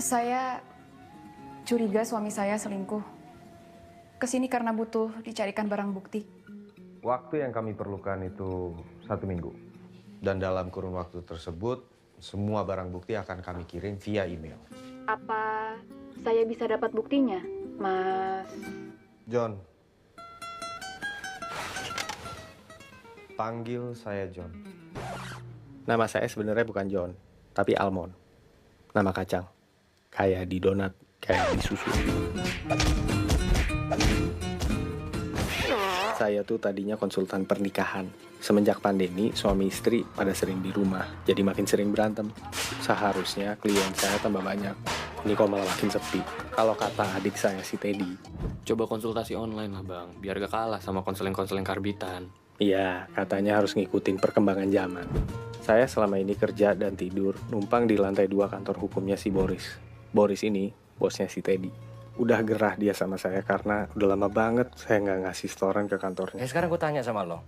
Saya curiga suami saya selingkuh. Kesini karena butuh dicarikan barang bukti. Waktu yang kami perlukan itu 1 minggu. Dan dalam kurun waktu tersebut, semua barang bukti akan kami kirim via email. Apa saya bisa dapat buktinya, Mas? John. Panggil saya John. Nama saya sebenarnya bukan John, tapi Almond. Nama kacang. Kayak di donat, kayak di susu. Saya tuh tadinya konsultan pernikahan. Semenjak pandemi, suami istri pada sering di rumah, jadi makin sering berantem. Seharusnya klien saya tambah banyak. Ini kok malah makin sepi. Kalau kata adik saya si Teddy. Coba konsultasi online lah bang, biar gak kalah sama konseling-konseling karbitan. Iya, katanya harus ngikutin perkembangan zaman. Saya selama ini kerja dan tidur, numpang di lantai 2 kantor hukumnya si Boris. Boris ini, bosnya si Teddy. Udah gerah dia sama saya karena udah lama banget saya nggak ngasih setoran ke kantornya. Sekarang gue tanya sama lo.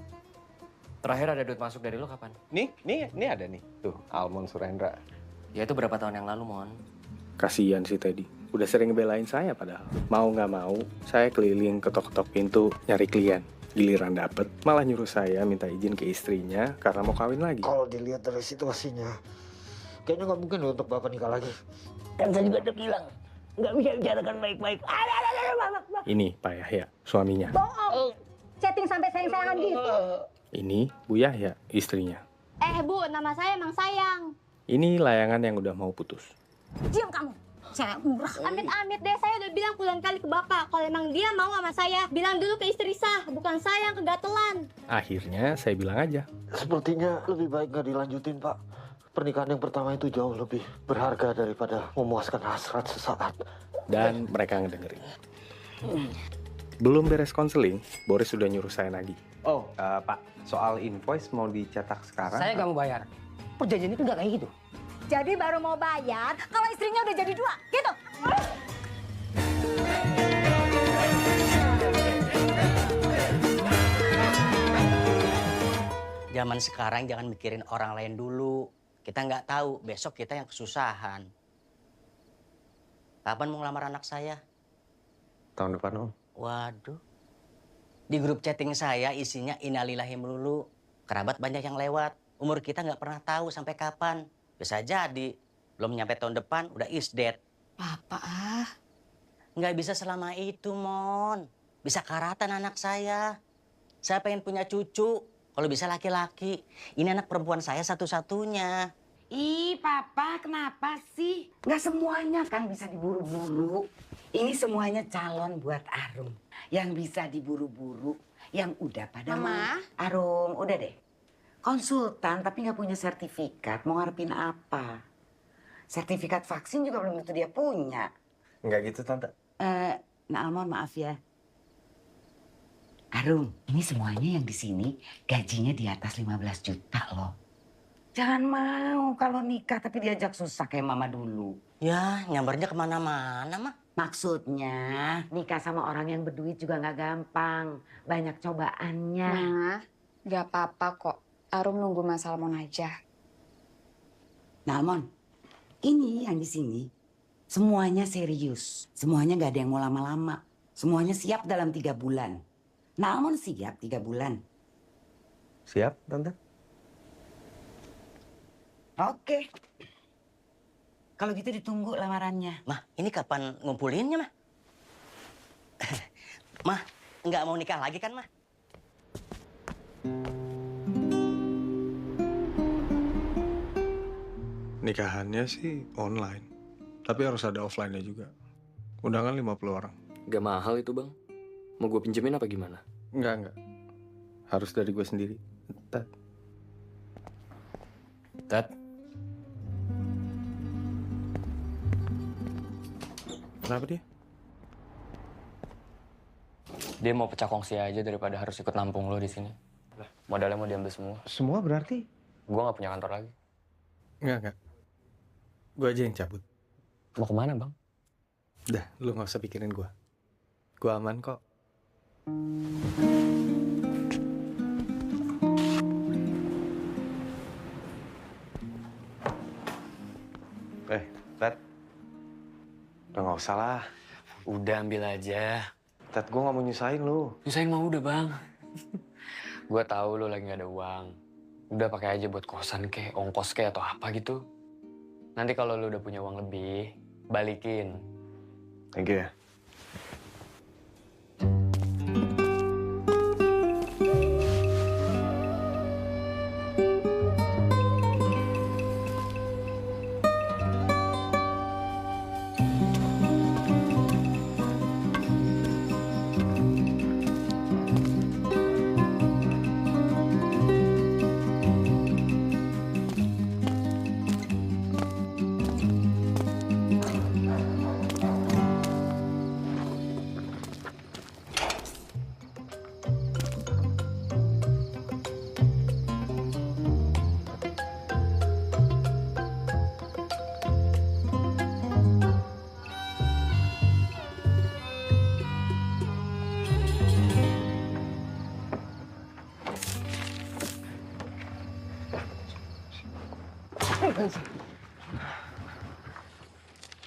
Terakhir ada duit masuk dari lo kapan? Nih ada nih. Tuh, Almond Surendra. Ya itu berapa tahun yang lalu, Mon? Kasian si Teddy. Udah sering belain saya padahal. Mau nggak mau, saya keliling ketok-ketok pintu nyari klien. Giliran dapet, malah nyuruh saya minta izin ke istrinya karena mau kawin lagi. Kalau dilihat dari situasinya, kayaknya nggak mungkin loh untuk bapak nikah lagi. Kan saya juga udah bilang, nggak bisa bicarakan baik-baik. Ini Pak Yahya, suaminya. Bohong. Chatting sampai sayang-sayangan gitu. Ini Bu Yahya, istrinya. Bu, nama saya Mang Sayang. Ini layangan yang udah mau putus. Diam kamu. Saya murah. Amit-amit deh, saya udah bilang puluhan kali ke bapak. Kalau emang dia mau sama saya, bilang dulu ke istri sah, bukan saya yang kegatelan. Akhirnya saya bilang aja. Sepertinya lebih baik nggak dilanjutin, Pak. Pernikahan yang pertama itu jauh lebih berharga daripada memuaskan hasrat sesaat. Dan mereka ngedengerin. Belum beres konseling, Boris sudah nyuruh saya nagih. Pak, soal invoice mau dicetak sekarang? Saya nggak mau bayar. Perjanjian itu nggak kayak gitu. Jadi baru mau bayar kalau istrinya udah jadi 2, gitu. Zaman sekarang jangan mikirin orang lain dulu. Kita nggak tahu, besok kita yang kesusahan. Kapan mau ngelamar anak saya? Tahun depan, Om. Waduh. Di grup chatting saya isinya innalillahi melulu. Kerabat banyak yang lewat. Umur kita nggak pernah tahu sampai kapan. Bisa jadi, belum nyampe tahun depan udah is dead. Papa Nggak bisa selama itu, Mon. Bisa karatan anak saya. Saya pengen punya cucu. Kalau bisa laki-laki. Ini anak perempuan saya satu-satunya. Ih, Papa, kenapa sih? Nggak semuanya kan bisa diburu-buru. Ini semuanya calon buat Arum. Yang bisa diburu-buru, yang udah pada Mama? Arum, udah deh. Konsultan tapi nggak punya sertifikat, mau ngarepin apa? Sertifikat vaksin juga belum tentu dia punya. Nggak gitu, Tante. Nah, Almond, maaf ya. Arum, ini semuanya yang di sini gajinya di atas 15 juta loh. Jangan mau kalau nikah tapi diajak susah kayak mama dulu. Ya, nyambarnya kemana-mana, mah. Maksudnya nikah sama orang yang berduit juga nggak gampang. Banyak cobaannya. Ma, gak apa-apa kok. Arum nunggu Mas Almond aja. Nah, Almond, ini yang di sini semuanya serius. Semuanya nggak ada yang mau lama-lama. Semuanya siap dalam 3 bulan. Nah, Almond siap 3 bulan. Siap, Tante? Oke. Kalau gitu ditunggu lamarannya. Mah, ini kapan ngumpulinnya, Mah? Mah, nggak mau nikah lagi kan, Mah? Nikahannya sih online. Tapi harus ada offline-nya juga. Undangan 50 orang. Gak mahal itu bang. Mau gue pinjemin apa gimana? Enggak. Harus dari gue sendiri. Tat. Kenapa dia? Dia mau pecah kongsi aja daripada harus ikut nampung lo di sini. Modalnya mau diambil semua. Semua berarti? Gue nggak punya kantor lagi. Enggak. Gue aja yang cabut. Mau kemana bang? Udah, lu gak usah pikirin gue. Gue aman kok. Ted. Udah nggak usah lah. Udah ambil aja. Ted, gue nggak mau nyusahin lu. Nyusahin mau udah bang. Gue tahu lo lagi nggak ada uang. Udah pakai aja buat kosan kek, ongkos kek atau apa gitu. Nanti kalau lo udah punya uang lebih, balikin. Thank you ya.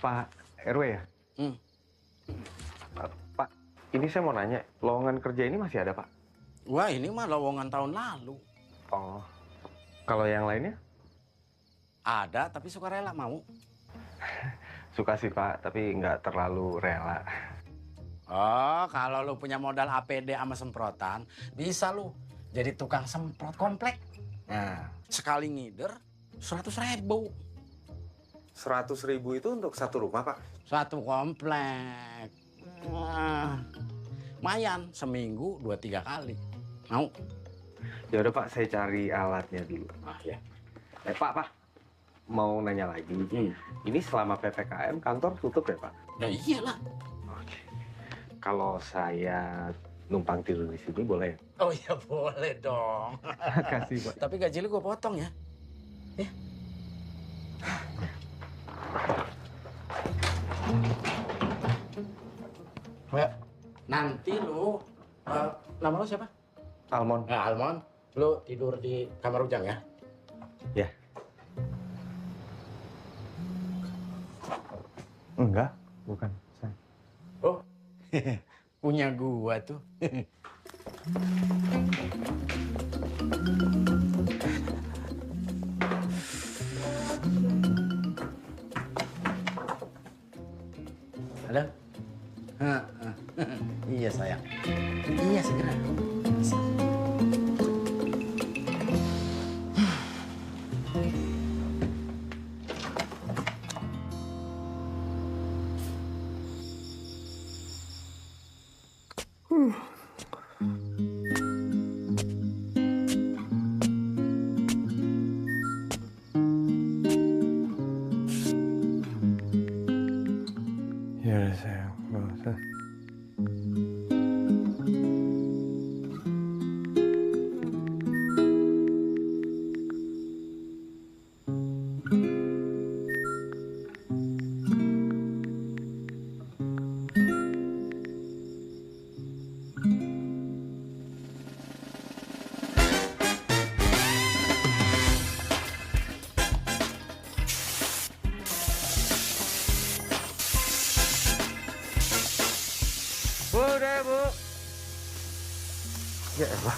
Pak RW ya? Pak, ini saya mau nanya, lowongan kerja ini masih ada, Pak? Wah, ini mah lowongan tahun lalu. Oh, kalau yang lainnya? Ada, tapi sukarela mau. Suka sih, Pak, tapi nggak terlalu rela. Oh, kalau lu punya modal APD sama semprotan, bisa lu jadi tukang semprot komplek. Nah, sekali ngider 100.000. 100.000 itu untuk satu rumah, Pak? Satu komplek. Wah, lumayan, seminggu 2-3 kali. Mau? Ya udah, Pak, saya cari alatnya dulu. Ah, ya. Pak, mau nanya lagi. Ini selama PPKM kantor tutup ya, Pak? Ya iyalah. Oke. Kalau saya numpang tidur di sini boleh? Oh ya boleh dong. Makasih, Pak. Tapi gaji lu gue potong ya. Ya. Nanti lu, nama lu siapa? Almond. Nah, Almond, lu tidur di kamar Ujang ya? Ya. Enggak, bukan saya. Oh, punya gua tuh. Halo? Iya sayang. Iya segera. Ya udah sayang, nggak usah. Bu, udah ya, Bu. Ya elah.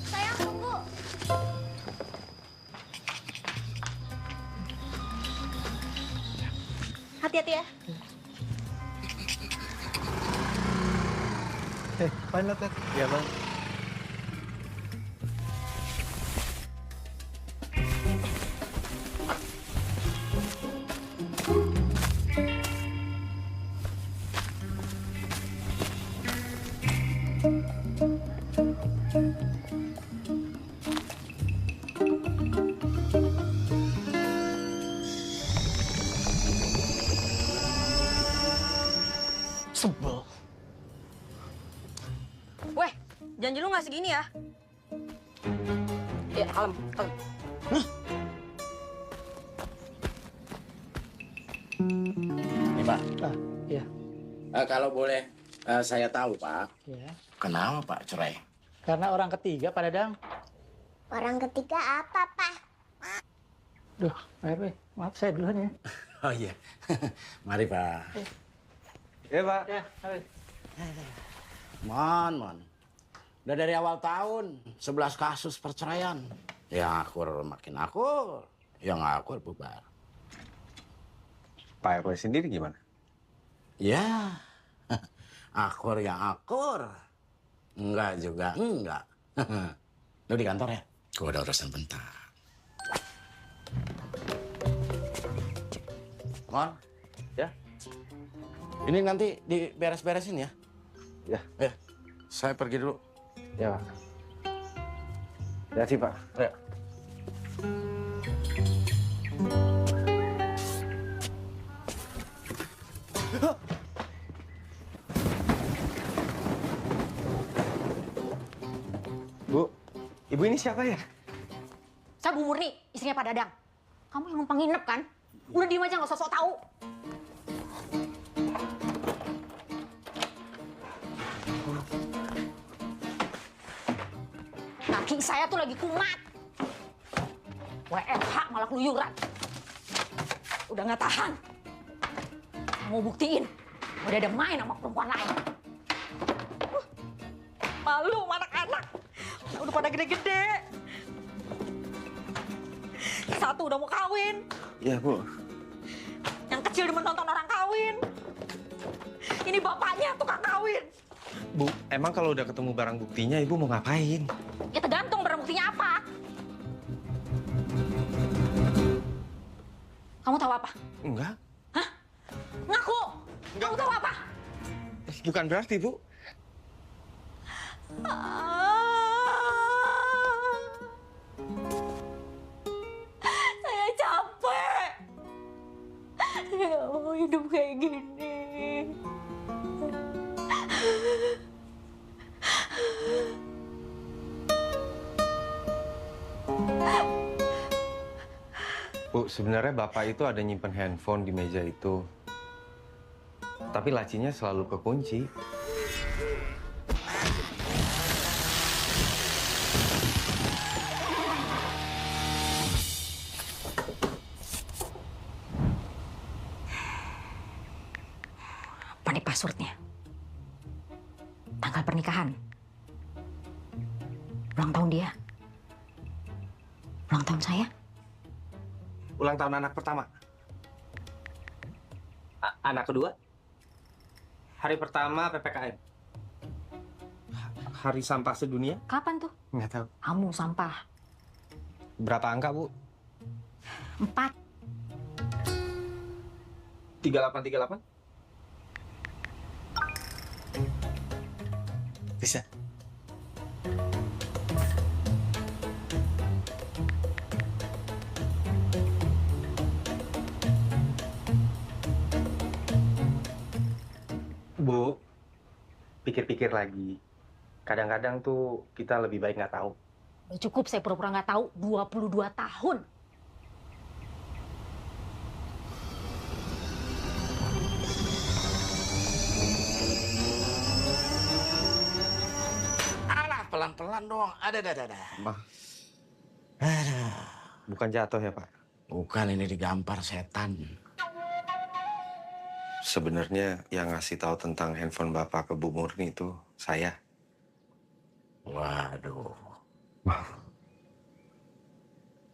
Sayang, tunggu. Hati-hati ya. Pilot ya? Iya, Bang. Sebel. Weh, janji lu nggak segini ya? Ya, kalem, kalem. Ini Pak. Iya. Kalau boleh saya tahu Pak, Ya. kenapa Pak cerai? Karena orang ketiga, Pak Dadang. Orang ketiga apa, Pak? Duh, Pak RW, maaf saya duluan ya. Oh iya, mari Pak. Ya, Pak. Ya, Pak. Mon. Udah dari awal tahun, 11 kasus perceraian. Yang akur makin akur, yang akur bubar. Pak RW sendiri gimana? Ya, akur yang akur. Enggak juga enggak. Lu di kantor ya? Gua ada urusan bentar. Mon, Ya? ini nanti diberes-beresin ya? Ya. Saya pergi dulu. Ya, Pak. Ya sih, Pak. Ya. Bu, ibu ini siapa ya? Saya Bu Murni, istrinya Pak Dadang. Kamu yang numpang nginep kan? Udah diem aja nggak usah sok tahu. Kaki saya tuh lagi kumat. WFH malah keluyuran. Udah nggak tahan. Mau buktiin, udah ada main sama perempuan lain. Malu sama anak-anak. Udah pada gede-gede. Satu udah mau kawin. Iya, Bu. Yang kecil demen nonton orang kawin. Ini bapaknya tukang kawin. Bu, emang kalau udah ketemu barang buktinya, Ibu mau ngapain? Ya tergantung barang buktinya apa. Kamu tahu apa? Enggak. Ngaku. Enggak. Kamu tahu apa? Bukan berarti, Bu. Saya capek. Saya nggak mau hidup kayak gini. Bu, sebenarnya Bapak itu ada nyimpen handphone di meja itu. Tapi lacinya selalu kekunci. Apa nih passwordnya? Tanggal pernikahan. Ulang tahun dia. Ulang tahun saya. Ulang tahun anak pertama. Anak kedua. Hari pertama PPKM. Hari sampah sedunia. Kapan tuh? Nggak tahu. Kamu sampah. Berapa angka, Bu? 4. 3838. Bisa. Bu, pikir-pikir lagi. Kadang-kadang tuh kita lebih baik nggak tahu. Udah cukup saya pura-pura nggak tahu 22 tahun. Alah, pelan-pelan dong. Ada. Mah, Aduh. bukan jatuh ya, Pak? Bukan, ini digampar setan. Sebenarnya yang ngasih tahu tentang handphone Bapak ke Bu Murni itu saya. Waduh.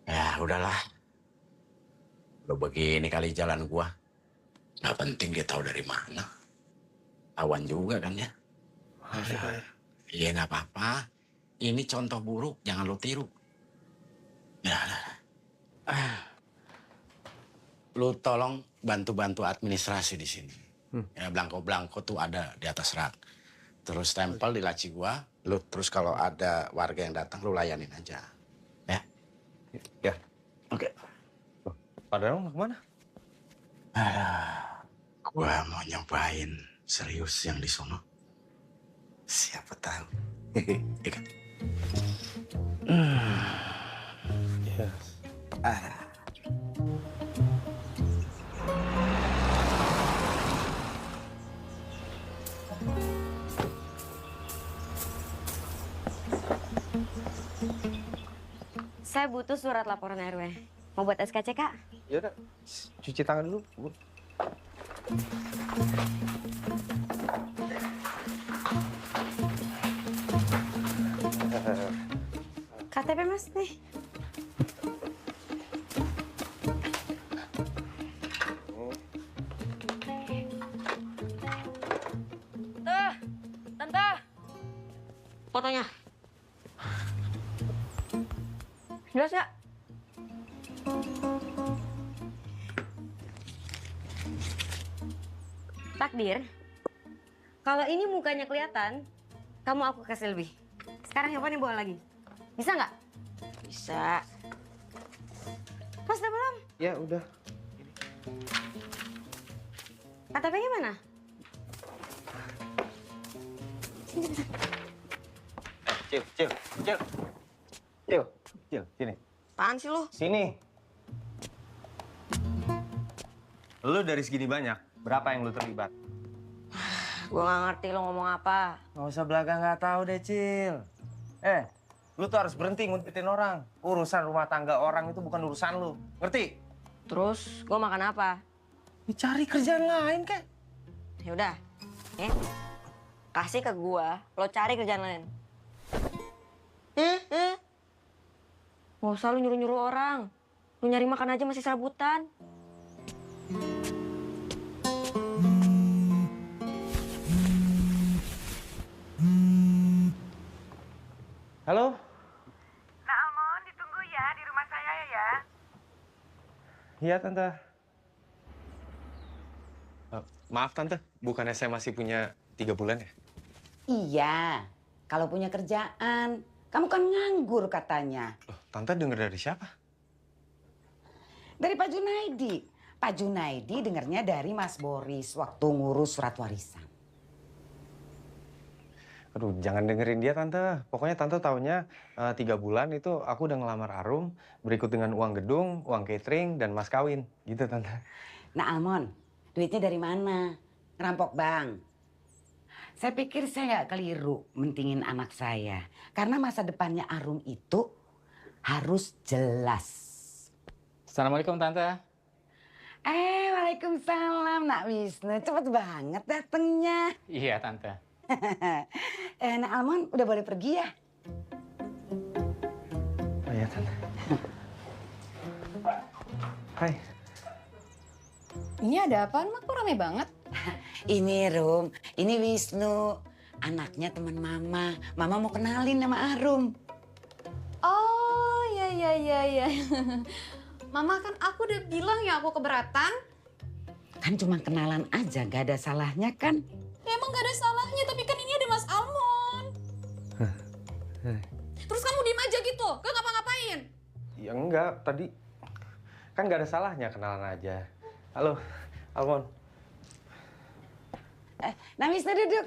Ya, udahlah. Lo begini kali jalan gua. Nggak penting dia tahu dari mana. Awan juga kan ya. Iya, nggak apa-apa. Ini contoh buruk, jangan lo tiru. Ya, lo tolong bantu-bantu administrasi di sini. Ya, belangko-belangko tuh ada di atas rak. Terus tempel di laci gua. Lu terus kalau ada warga yang datang, lu layanin aja. Ya? Ya. Oke. Padahal mau kemana? Gua mau nyobain serius yang di sono. Siapa tahu. Iya kan? Yes. Saya butuh surat laporan RW. Mau buat SKC, Kak? Ya udah, cuci tangan dulu, Bu. KTP Mas nih. Tante. Fotonya. Jelas nggak? Takdir, kalau ini mukanya kelihatan, kamu aku kasih lebih. Sekarang handphone bawa lagi. Bisa nggak? Bisa. Mas udah belum? Ya udah. KTP-nya mana? Sini, sini. Cil, sini. Apaan sih lu? Sini. Lu dari segini banyak, berapa yang lu terlibat? Gua nggak ngerti lo ngomong apa. Nggak usah belaga nggak tahu deh, Cil. Lu tuh harus berhenti nguntitin orang. Urusan rumah tangga orang itu bukan urusan lu. Ngerti? Terus gua makan apa? Cari kerjaan lain, kek. Ya udah, kasih ke gua, lo cari kerjaan lain. Nggak usah lu nyuruh-nyuruh orang. Lu nyari makan aja masih serabutan. Halo? Nak Almon, ditunggu ya di rumah saya ya. Iya, Tante. Maaf, Tante. Bukannya saya masih punya 3 bulan ya? Iya, kalau punya kerjaan. Kamu kan nganggur katanya. Tante dengar dari siapa? Dari Pak Junaidi. Pak Junaidi dengarnya dari Mas Boris waktu ngurus surat warisan. Aduh, jangan dengerin dia, Tante. Pokoknya Tante taunya 3 bulan itu aku udah ngelamar Arum, berikut dengan uang gedung, uang catering, dan mas kawin. Gitu, Tante. Nah, Almon, duitnya dari mana? Ngerampok bank. Saya pikir saya nggak keliru mentingin anak saya. Karena masa depannya Arum itu harus jelas. Assalamualaikum, Tante. Waalaikumsalam, Nak Wisnu. Cepet banget datengnya. Iya, Tante. Nak Almon udah boleh pergi ya? Oh iya, Tante. Hai. Ini ada apaan, Mak? Kok rame banget? Ini Rum, ini Wisnu. Anaknya teman Mama. Mama mau kenalin nama Arum. Oh, ya. Mama kan aku udah bilang ya aku keberatan. Kan cuma kenalan aja, gak ada salahnya kan? Ya emang gak ada salahnya, tapi kan ini ada Mas Almon. Terus kamu diem aja gitu, gak ngapa-ngapain? Ya enggak, tadi kan gak ada salahnya kenalan aja. Halo, Almon. Nah, Wisnu duduk.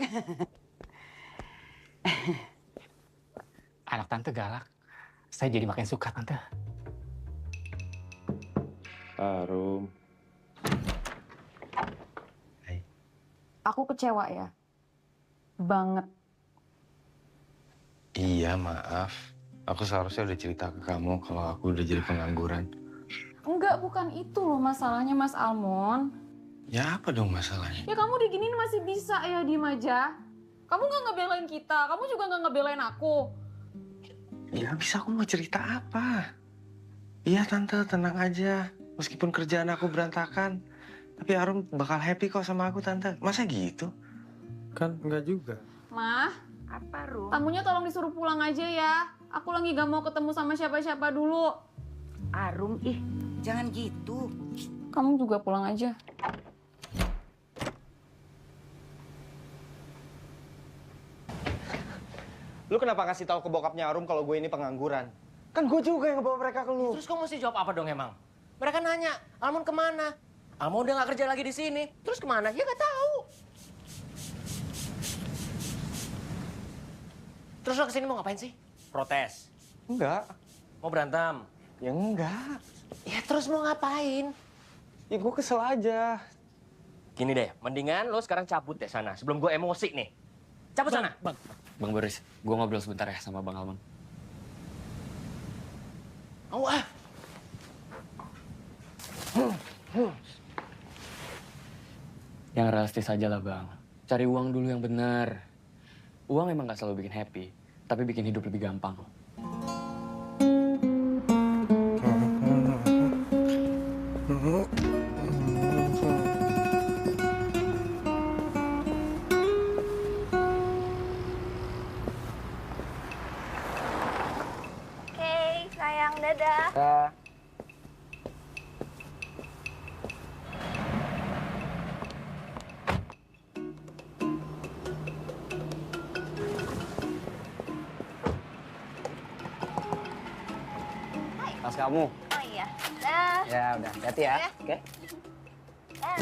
Anak Tante galak. Saya jadi makin suka, Tante. Arum. Aku kecewa ya. Banget. Iya, maaf. Aku seharusnya udah cerita ke kamu kalau aku udah jadi pengangguran. Enggak, bukan itu loh masalahnya, Mas Almon. Ya apa dong masalahnya? Ya kamu diginiin masih bisa ya, diem aja. Kamu nggak ngebelain kita, kamu juga nggak ngebelain aku. Ya bisa, aku mau cerita apa? Iya, Tante, tenang aja. Meskipun kerjaan aku berantakan, tapi Arum bakal happy kok sama aku, Tante. Masa gitu? Kan enggak juga. Mah, Apa, Rum? tamunya tolong disuruh pulang aja ya. Aku lagi gak mau ketemu sama siapa-siapa dulu. Arum, jangan gitu. Kamu juga pulang aja. Lu kenapa ngasih tahu ke bokapnya Arum kalau gue ini pengangguran? Kan gue juga yang ngebawa mereka ke lu. Terus kamu mesti jawab apa dong emang? Mereka nanya, Almon kemana? Almon udah nggak kerja lagi di sini. Terus kemana? Ya nggak tahu. Terus lo kesini mau ngapain sih? Protes? Enggak. Mau berantem? Ya enggak. Ya terus mau ngapain? Ya gue kesel aja. Gini deh, mendingan lo sekarang cabut deh sana sebelum gue emosi nih. Cabut sana. Bang Boris, gue ngobrol sebentar ya sama Bang Alman. Mau ah. Yang realistis aja lah Bang. Cari uang dulu yang benar. Uang emang gak selalu bikin happy, tapi bikin hidup lebih gampang. Oke, sayang, dadah. Tas kamu. Oh iya. Dah. Ya udah, hati-hati ya. Ya. Oke. Dah.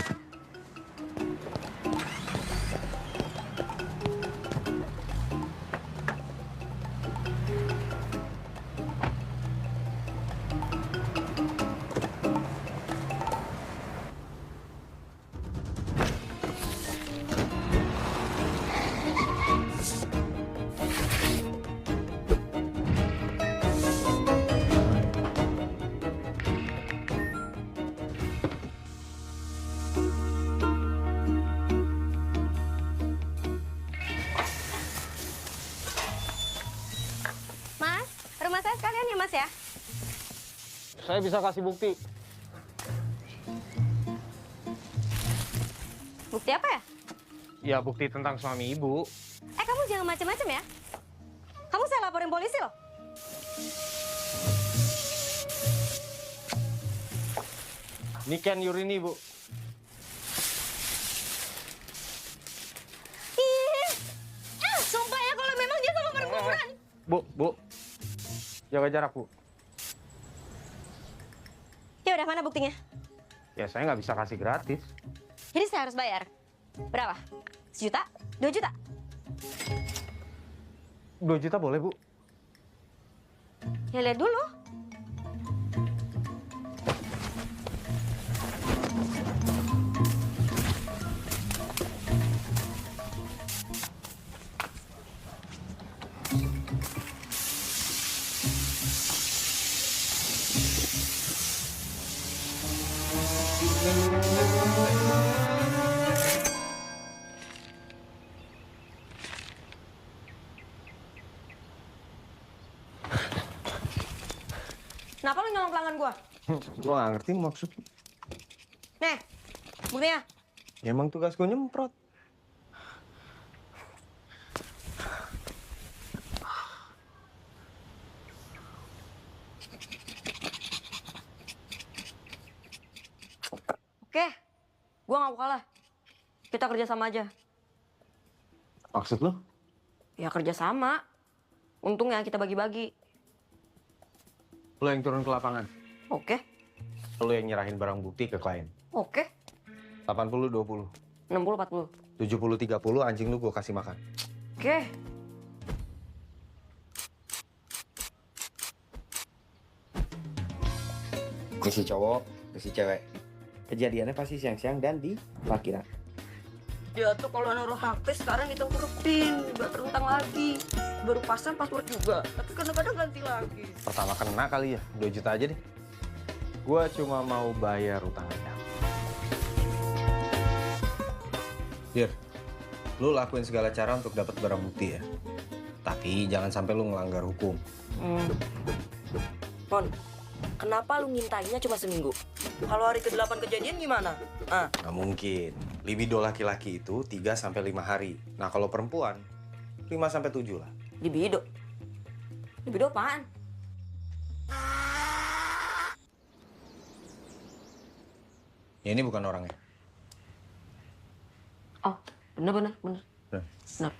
Mas, rumah saya sekalian ya Mas ya? Saya bisa kasih bukti. Bukti apa ya? Ya, bukti tentang suami ibu. Kamu jangan macam-macam ya. Kamu saya laporin polisi loh. Ini can urini, Bu. Sumpah ya kalau memang dia sama perempuan berani. Bu. Jaga jarak, Bu. Ya udah, mana buktinya? Ya, saya nggak bisa kasih gratis. Jadi saya harus bayar. Berapa? 1 juta? 2 juta? 2 juta boleh, Bu? Ya lihat dulu. Kenapa lu nyolong pelanggan gua? Gue nggak ngerti maksud. Nih, buktinya. Ya, emang tugas gue nyemprot. Oke, gua nggak mau kalah. Kita kerja sama aja. Maksud lo? Ya kerja sama. Untungnya kita bagi-bagi. Lo yang turun ke lapangan. Oke, Lo yang nyerahin barang bukti ke klien. oke. 80-20. 60-40. 70-30 anjing lu gue kasih makan. Oke. Ini si cowok, ini si cewek. Kejadiannya pasti siang-siang dan di parkiran. Dia tuh kalau naruh HP sekarang ditengkurupin, nggak terutang lagi. Baru pasang password juga, tapi kadang-kadang ganti lagi. Pertama kena kali ya, 2 juta aja deh. Gue cuma mau bayar utang aja. Dir, lu lakuin segala cara untuk dapat barang bukti ya. Tapi jangan sampai lu ngelanggar hukum. Mon, kenapa lu ngintainya cuma seminggu? Kalau hari ke-8 kejadian gimana? Nggak mungkin. Libido laki-laki itu 3-5 hari. Nah kalau perempuan, 5-7 lah. Libido? Libido apaan? Ya ini bukan orangnya. Oh, bener. Bener. Bener.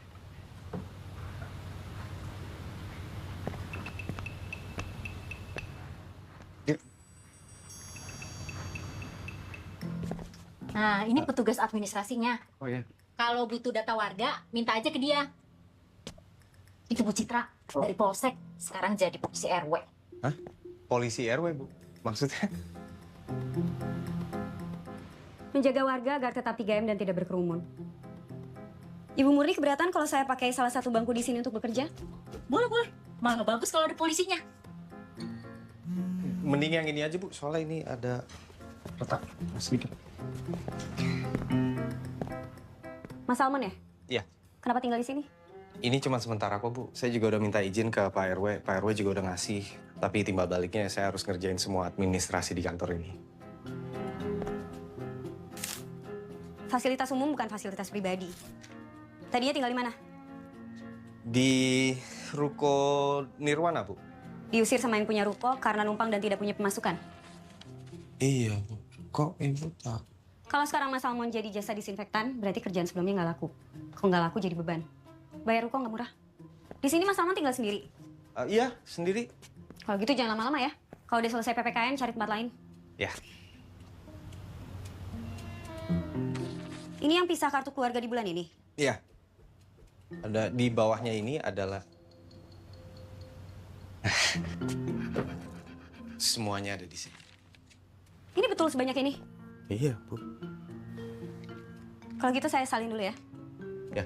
Nah, ini petugas administrasinya. Oh iya. Kalau butuh data warga, minta aja ke dia. Itu Bu Citra dari Polsek, sekarang jadi polisi RW. Hah? Polisi RW, Bu? Maksudnya? Menjaga warga agar tetap 3M dan tidak berkerumun. Ibu Murni keberatan kalau saya pakai salah satu bangku di sini untuk bekerja? Boleh. Malah bagus kalau ada polisinya. Mending yang ini aja, Bu. Soalnya ini ada retak sedikit. Mas Salmon ya? Iya. Kenapa tinggal di sini? Ini cuma sementara kok, Bu. Saya juga udah minta izin ke Pak RW. Pak RW juga udah ngasih. Tapi timbal baliknya saya harus ngerjain semua administrasi di kantor ini. Fasilitas umum bukan fasilitas pribadi. Tadinya tinggal di mana? Di Ruko Nirwana, Bu. Diusir sama yang punya ruko karena numpang dan tidak punya pemasukan. Iya, Bu. Kok Ibu tak? Kalau sekarang Mas Salmon jadi jasa disinfektan, berarti kerjaan sebelumnya nggak laku. Kalau nggak laku jadi beban. Bayar ruko nggak murah. Di sini Mas Salmon tinggal sendiri. Iya, sendiri. Kalau gitu jangan lama-lama ya. Kalau udah selesai PPKM, cari tempat lain. Ya. Ini yang pisah kartu keluarga di bulan ini? Iya. Ada di bawahnya ini adalah semuanya ada di sini. Ini betul sebanyak ini? Iya, Bu. Kalau gitu saya salin dulu ya. Ya.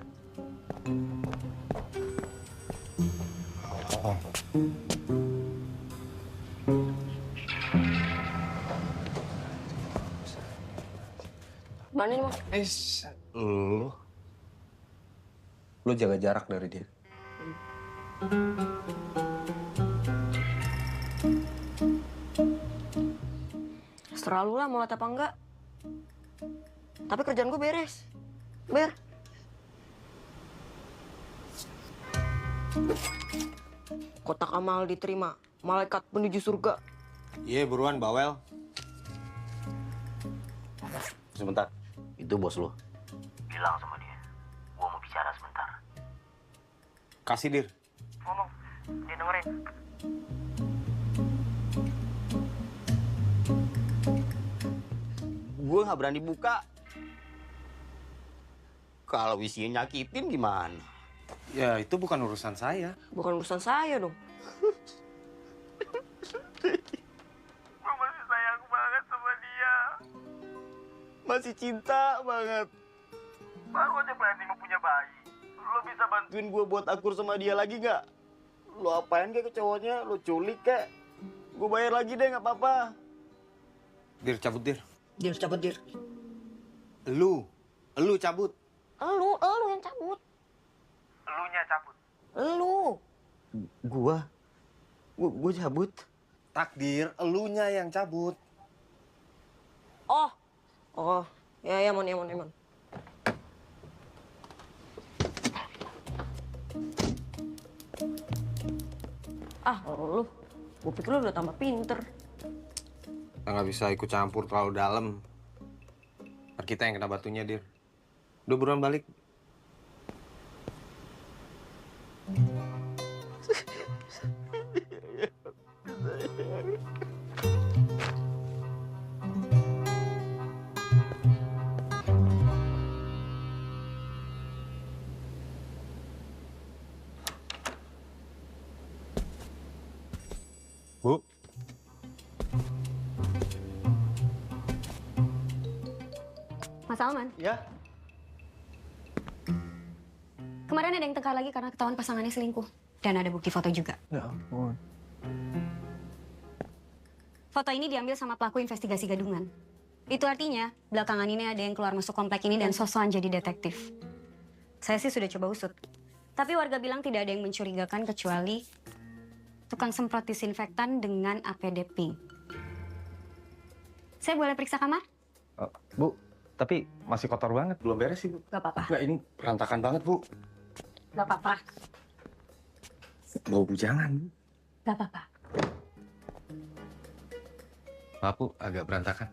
Mana nih, Mas? Lu jaga jarak dari dia. Terserah lu lah mau liat apa enggak. Tapi kerjaan gue beres. Ber. Kotak amal diterima. Malaikat menuju surga. Iya, buruan, bawel. Sebentar. Itu bos lo. Bilang sama dia, gua mau bicara sebentar. Kasih, Dir. Ngomong, dia dengerin. Gue nggak berani buka. Kalau isinya nyakitin gimana? Ya, itu bukan urusan saya. Bukan urusan saya dong. Gua masih sayang banget sama dia. Masih cinta banget. Baru aja planning mau punya bayi. Lo bisa Bantuin gue buat akur sama dia lagi nggak? Lo apain kayak ke cowoknya? Lo culik kek? Gue bayar lagi deh, nggak apa-apa. Dir, cabut, Dir. Dir, cabut, Dir. Lu cabut. Lu yang cabut. Elunya cabut. Lu. Gue cabut. Takdir, elunya yang cabut. Oh, ya, Mon. Lu. Gue pikir lu udah tambah pinter. Kita nggak bisa ikut campur terlalu dalam. Ntar kita yang kena batunya, Dir. Udah buruan balik. Bu. Mas Salman, Ya. kemarin ada yang tengkar lagi karena ketahuan pasangannya selingkuh. Dan ada bukti foto juga. Ya ampun. Foto ini diambil sama pelaku investigasi gadungan. Itu artinya, belakangan ini ada yang keluar masuk komplek ini dan sosokan jadi detektif. Saya sih sudah coba usut. Tapi warga bilang tidak ada yang mencurigakan kecuali tukang semprot disinfektan dengan APD pink. Saya boleh periksa kamar? Bu, tapi masih kotor banget. Belum beres sih, Bu. Gak apa-apa. Nggak, ini berantakan banget, Bu. Gak apa-apa. Bau bujangan, Bu. Gak apa-apa. Maaf, Bu, agak berantakan.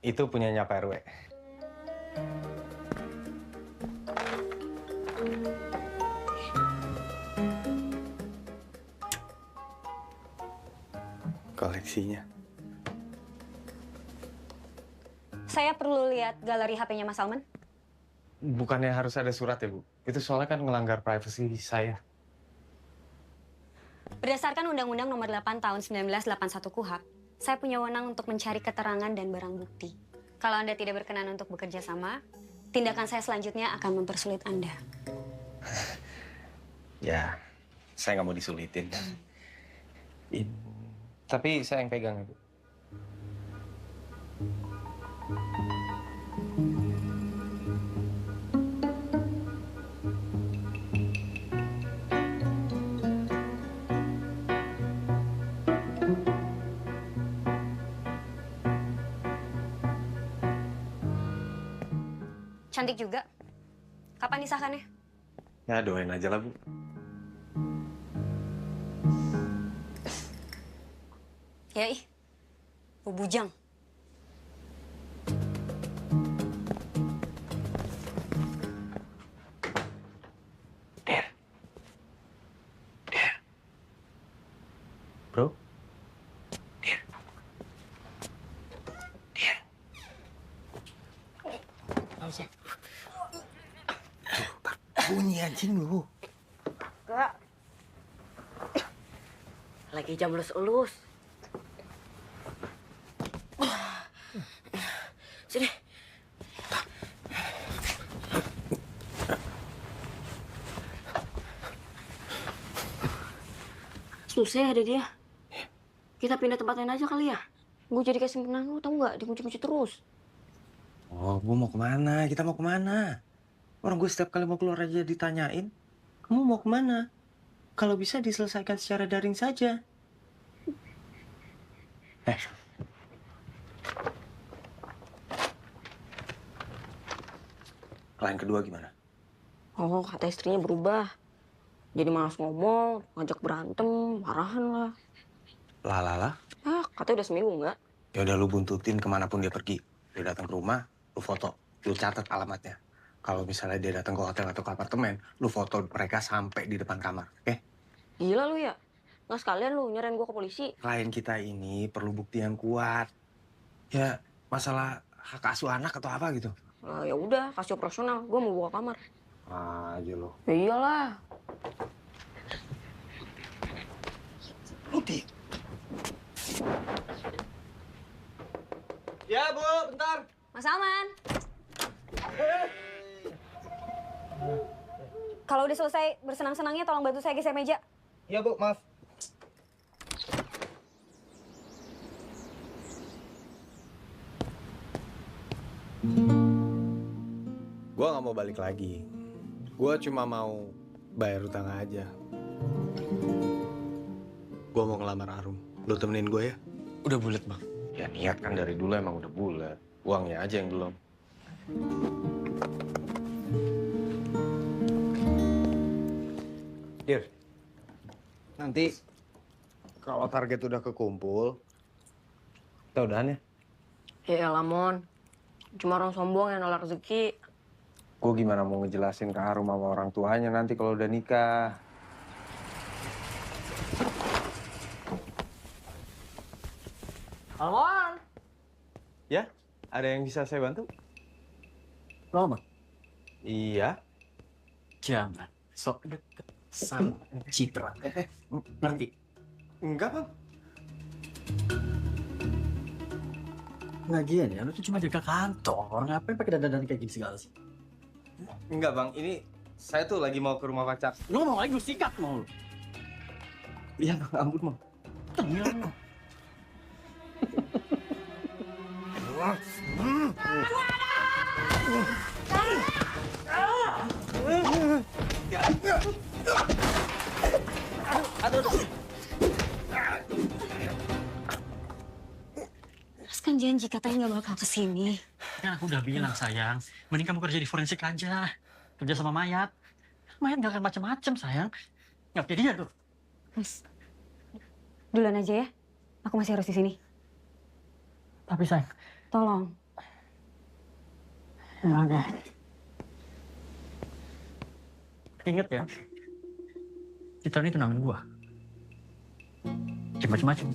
Itu punyanya Pak RW. koleksinya. Saya perlu lihat galeri HP-nya Mas Salman. Bukannya harus ada surat ya, Bu? Itu soalnya kan ngelanggar privasi saya. Berdasarkan Undang-Undang Nomor 8 Tahun 1981 KUHP, saya punya wewenang untuk mencari keterangan dan barang bukti. Kalau Anda tidak berkenan untuk bekerja sama, tindakan saya selanjutnya akan mempersulit Anda. Ya, saya nggak mau disulitin. Tapi saya yang pegang ya, Bu. Cantik juga. Kapan disahkannya? Ya, doain aja lah, Bu. Ya ih, Bu Bujang. Bro? Bunyi anjing lu. Kak. Lagi jam elus-elus. Sini. Susah ada dia. Kita pindah tempat lain aja kali ya. Gue jadi kayak simpenan lu, tau nggak? Dikunci-kunci terus. Oh, gue mau kemana? Kita mau kemana? Orang gue setiap kali mau keluar aja ditanyain, kamu mau kemana? Kalau bisa diselesaikan secara daring saja. Klien kedua gimana? Oh, kata istrinya berubah. Jadi malas ngomong, ngajak berantem, marahan lah. Lah. Ah, katanya udah seminggu nggak? Ya udah lu buntutin kemanapun dia pergi. Dia datang ke rumah, lu foto, lu catat alamatnya. Kalau misalnya dia datang ke hotel atau ke apartemen, lu foto mereka sampai di depan kamar, oke? Gila lu ya? Nggak sekalian lu nyerahin gua ke polisi. Klien kita ini perlu bukti yang kuat. Ya, masalah hak asuh anak atau apa gitu. Ya udah, kasih operasional. Gua mau buka kamar. Aja lo. Ya iyalah. Putih. Ya, Bu, bentar. Mas Salman. Kalau udah selesai bersenang-senangnya, tolong bantu saya geser meja. Ya, Bu, maaf. Gue nggak mau balik lagi. Gue cuma mau bayar utang aja. Gue mau ngelamar Arum. Lu temenin gue ya? Udah bulat, Bang. Ya niat kan dari dulu emang udah bulat. Uangnya aja yang belum. Dir, nanti kalau target udah kekumpul, kita udahan ya? Ya elah, Mon. Cuma orang sombong yang nolak rezeki. Gue gimana mau ngejelasin ke Arum sama orang tuanya nanti kalau udah nikah. Almon. Ya, ada yang bisa saya bantu? Lama? Iya. Jangan sok deket sama Citra. Ngerti? Enggak, Bang. Lagian ya, lu tuh cuma jaga kantor. Ngapain pakai dandan kayak gini segala sih? Enggak, Bang. Ini saya tuh lagi mau ke rumah pacar. Lu mau lagi gue sikat mau lu. Iya, Bang. Ampun, Bang. Tenang lu. Terus kan janji katanya nggak bakal kesini. Kan aku udah bilang sayang, mending kamu kerja di forensik aja. Kerja sama mayat. Mayat gak akan macem-macem sayang. Nggak kayak dia tuh. Mas, duluan aja ya. Aku masih harus di sini. Tapi sayang. Tolong. Ya, oke. Ingat ya, Citra ini tunangan gua. Macem-macem.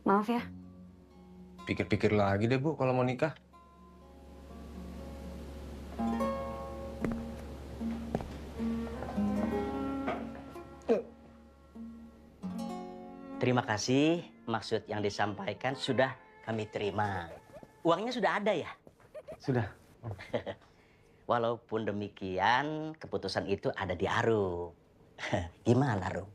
Maaf ya. Pikir-pikir lagi deh, Bu, kalau mau nikah. Terima kasih, maksud yang disampaikan sudah kami terima. Uangnya sudah ada ya? Sudah. Walaupun demikian, keputusan itu ada di Arum. Gimana, Rum?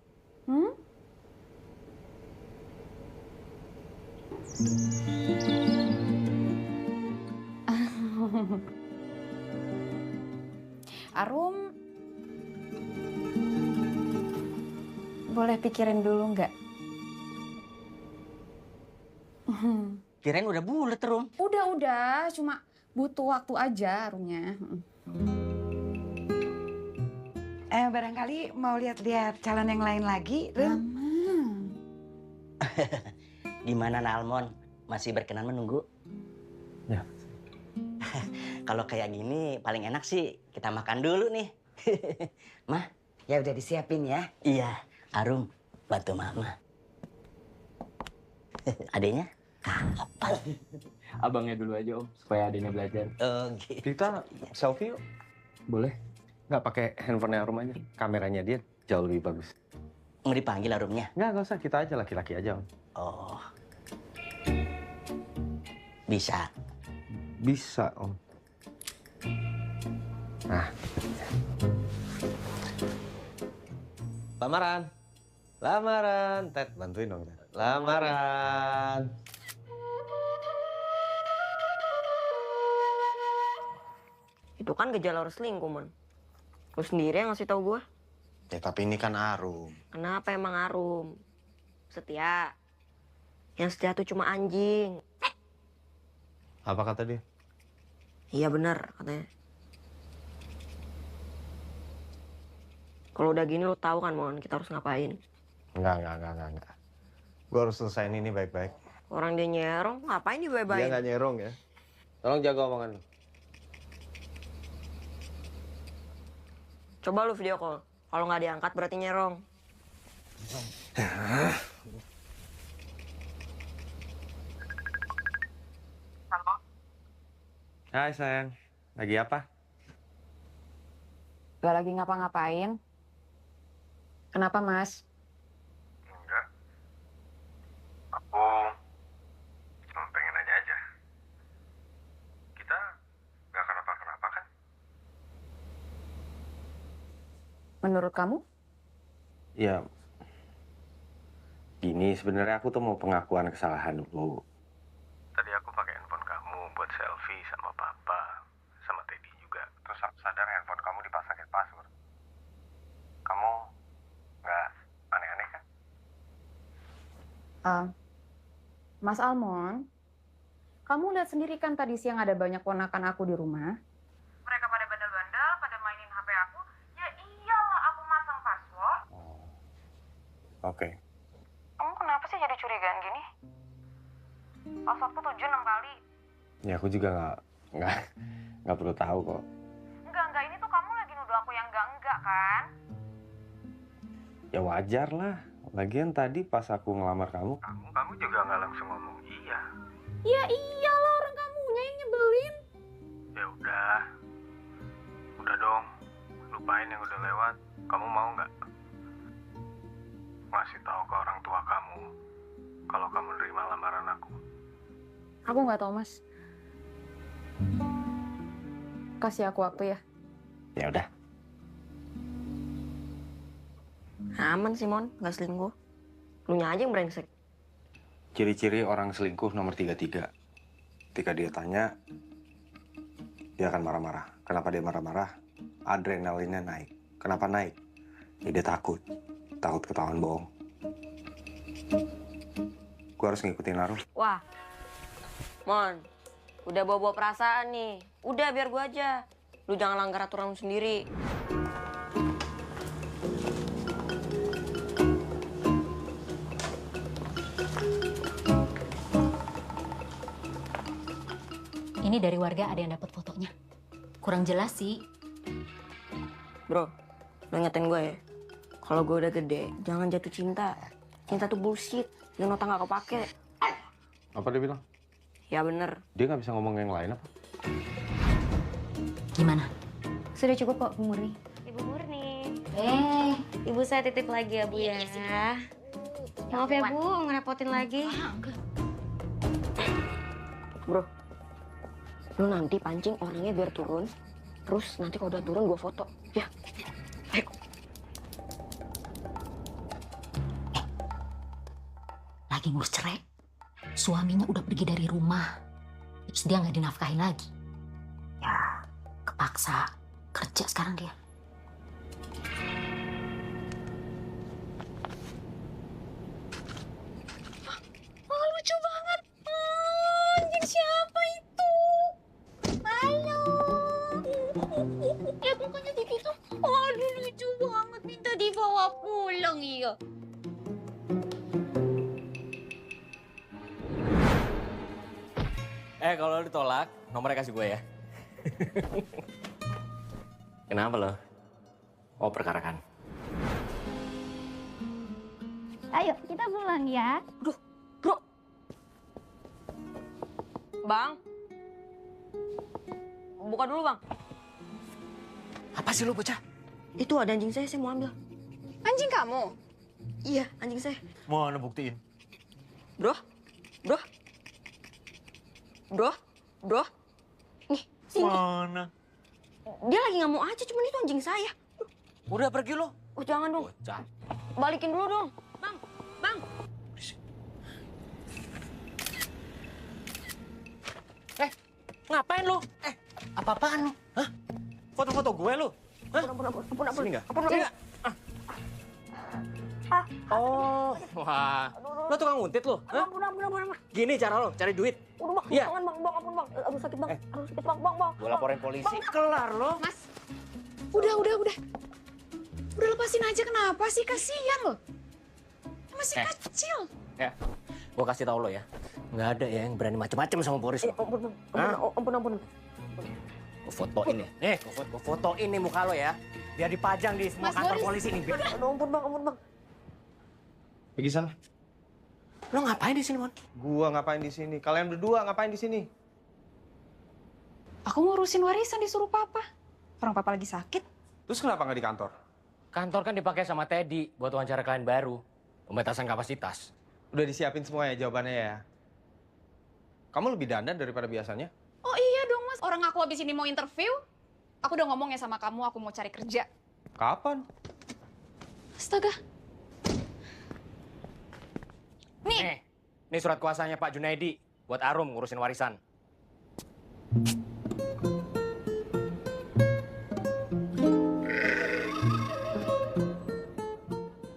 Arum, boleh pikirin dulu nggak? Kirain udah bulet, Rum. Udah, cuma butuh waktu aja Arumnya. Barangkali mau lihat-lihat calon yang lain lagi, Rum? Gimana, Nalmon? Masih berkenan menunggu? Ya. Kalau kayak gini, paling enak sih kita makan dulu nih. Mah? Ya udah disiapin ya. Iya, Arum, bantu Mama. Adenya? Kapan? Abangnya dulu aja, Om, supaya adanya belajar. Oh, gitu. Kita selfie yuk. Boleh? Nggak pakai handphonenya Arum aja. Kameranya dia jauh lebih bagus. Mau dipanggil Arumnya? Nggak usah. Kita aja, laki-laki aja, Om. Oh. Bisa? Bisa, Om. Nah. Lamaran. Ted, bantuin dong, Ted. Lamaran. Itu kan gejala orang selingkuh, Mon. Lu sendiri yang ngasih tahu gua. Ya, tapi ini kan Arum. Kenapa emang Arum? Setia. Yang setia tuh cuma anjing. Apa kata dia? Iya benar katanya. Kalau udah gini lu tahu kan, Mon, kita harus ngapain. Enggak. Gue harus selesaiin ini baik-baik. Orang dia nyerong, ngapain dia bye-bye? Dia nggak nyerong ya. Tolong jaga omongan lu. Coba lu video call. Kalau nggak diangkat berarti nyerong. Hai sayang, lagi apa? Gak lagi ngapa-ngapain. Kenapa, Mas? Enggak. Aku cuma pengen nanya aja. Kita nggak kenapa-kenapa kan? Menurut kamu? Ya, gini sebenarnya aku tuh mau pengakuan kesalahan dulu. Tadi aku pakai handphone kamu buat selfie sama papa, sama Teddy juga. Terus aku sadar handphone kamu dipasangin password. Kamu nggak aneh-aneh kan? Mas Almond, kamu lihat sendiri kan tadi siang ada banyak ponakan aku di rumah. Mereka pada bandel-bandel, pada mainin HP aku. Ya iyalah aku masang password. Oke. Kamu kenapa sih jadi curigaan gini? Passwordku 7-6 kali. Ya aku juga nggak perlu tahu kok. Enggak, ini tuh kamu lagi nuduh aku yang enggak kan? Ya wajar lah. Lagian tadi pas aku ngelamar kamu juga nggak langsung ngomong iya. Ya iyalah orang kamunya yang nyebelin. Ya udah dong. Lupain yang udah lewat. Kamu mau nggak ngasih tahu ke orang tua kamu kalau kamu nerima lamaran aku? Aku nggak tahu, Mas. Kasih aku waktu ya. Ya udah. Aman sih, Mon, nggak selingkuh. Lunya aja yang brengsek. Ciri-ciri orang selingkuh nomor 33. Ketika dia tanya, dia akan marah-marah. Kenapa dia marah-marah? Adrenalinnya naik. Kenapa naik? Ya dia takut. Takut ketahuan bohong. Gue harus ngikutin Arum. Wah, Mon, udah bawa-bawa perasaan nih. Udah, biar gua aja. Lu jangan langgar aturan lu sendiri. Ini dari warga ada yang dapat fotonya. Kurang jelas sih. Bro, lo ingetin gue ya. Kalau gue udah gede, jangan jatuh cinta. Cinta tuh bullshit. Yang nota nggak kepake. Apa dia bilang? Ya bener. Dia nggak bisa ngomong yang lain apa? Gimana? Sudah cukup kok, Bu Murni. Ibu Murni. Ibu saya titip lagi ya, Bu ya. Maaf ya, Bu, ngerepotin lagi. Bro, lu nanti pancing orangnya biar turun. Terus nanti kalau udah turun gue foto. Ya, ayo. Lagi ngurus cerai. Suaminya udah pergi dari rumah. Terus dia nggak dinafkahin lagi. Ya, kepaksa kerja sekarang dia. Oh, lucu banget. Anjing siapa itu? Halo. Ya bukannya gitu. Aduh lucu banget. Minta dibawa pulang iya. Kalau ditolak, nomornya kasih gue ya. Kenapa lo? Oh, perkara kan. Ayo kita pulang ya. Aduh, bro. Bang. Buka dulu, Bang. Apa sih lo bocah? Itu ada anjing saya mau ambil. Anjing kamu? Iya, anjing saya. Mau buktiin? Bro. Nih, sini. Mana? Dia lagi nggak mau aja, cuman itu anjing saya. Udah pergi lo. Oh, jangan dong. Bocah. Balikin dulu dong. Bang. Ngapain lo? Apa-apaan lo? Hah? Foto-foto gue lo? Hah? Ampun. Sini nggak? Ampun. Sini nggak? Oh, wah. Lo tukang nguntit lo? Hah? Ampun. Gini cara lo, cari duit. Udah, Bang. Iya. Jangan, Bang. Ampun, Bang. Aduh, sakit, Bang. Aduh, sakit, Bang. Gue laporin polisi. Kelar lo. Mas, udah. Udah lepasin aja, kenapa sih? Kasihan loh. Masih kecil. Ya, gue kasih tau lo ya. Nggak ada ya yang berani macem-macem sama Boris. Ampun, Bang. Ampun. Gue fotoin ya. Nih, gue fotoin nih muka lo ya. Biar dipajang di semua Mas kantor Boris. polisi nih. Aduh, ampun, Bang. Pergi sana. Lo ngapain di sini, Mon? Gua ngapain di sini? Kalian berdua ngapain di sini? Aku ngurusin warisan disuruh papa. Orang papa lagi sakit. Terus kenapa nggak di kantor? Kantor kan dipakai sama Teddy buat wawancara klien baru. Pembatasan kapasitas. Udah disiapin semua ya jawabannya ya? Kamu lebih dandan daripada biasanya? Oh iya dong mas, orang aku habis ini mau interview. Aku udah ngomong ya sama kamu, aku mau cari kerja. Kapan? Astaga. Nih surat kuasanya Pak Junaidi buat Arum ngurusin warisan.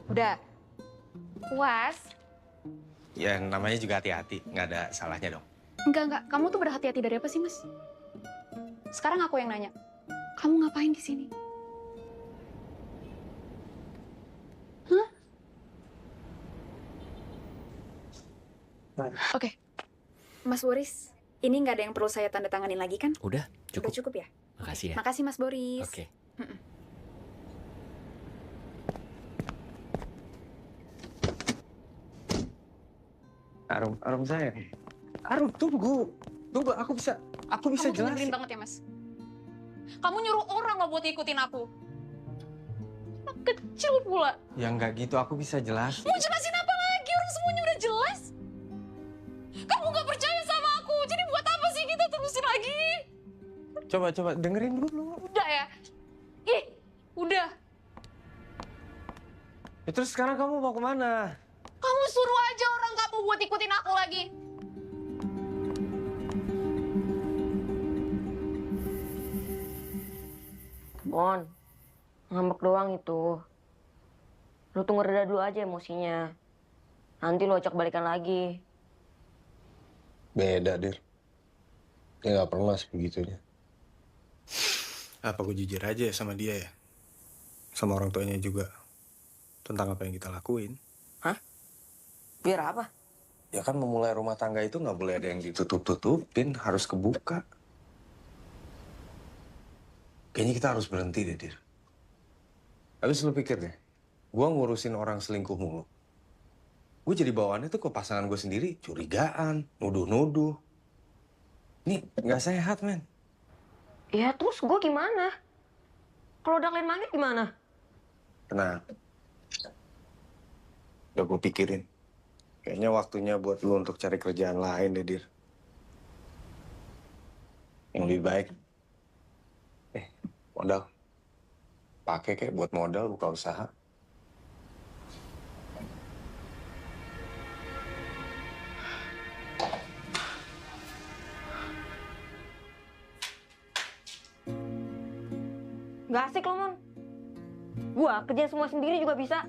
Udah. Puas? Ya namanya juga hati-hati, nggak ada salahnya dong. Enggak. Kamu tuh berhati-hati dari apa sih mas? Sekarang aku yang nanya. Kamu ngapain di sini? Hah? Oke. Mas Boris, ini nggak ada yang perlu saya tanda tanganin lagi kan? Udah, cukup. Udah cukup ya? Makasih ya. Makasih Mas Boris. Oke. Arum sayang. Arum tunggu, aku bisa Kamu tuh jelasin. nyebelin banget ya mas. Kamu nyuruh orang loh buat ngikutin aku. Anak kecil pula. Ya nggak gitu, aku bisa jelasin. Mau jelasin apa lagi? Orang semuanya udah jelas. Kamu nggak percaya sama aku, jadi buat apa sih kita terusin lagi? Coba dengerin dulu. Udah ya. Ih, udah. Ya, terus sekarang kamu mau kemana? Kamu suruh aja orang kamu buat ikutin aku lagi. Mon, ngambek doang itu. Lu tunggu reda dulu aja emosinya. Nanti lu ajak balikan lagi. Beda, Dir. Dia nggak pernah sebegitunya. Apa gue jujur aja ya sama dia ya? Sama orang tuanya juga. Tentang apa yang kita lakuin. Biar apa? Ya kan memulai rumah tangga itu nggak boleh ada yang ditutup-tutupin, harus kebuka. Kayaknya kita harus berhenti deh, Dir. Habis lu pikir deh, gue ngurusin orang selingkuh mulu. Gue jadi bawaannya tuh ke pasangan gue sendiri, curigaan, nuduh-nuduh. Ini nggak sehat, men. Ya terus gue gimana? Kalau udah lain langit gimana? Tenang. Udah gue pikirin. Kayaknya waktunya buat lu untuk cari kerjaan lain deh, Dir. Yang lebih baik. Modal. Pakai kayak buat modal, buka usaha. Gak asik lo, Mon. Gua kerja semua sendiri juga bisa.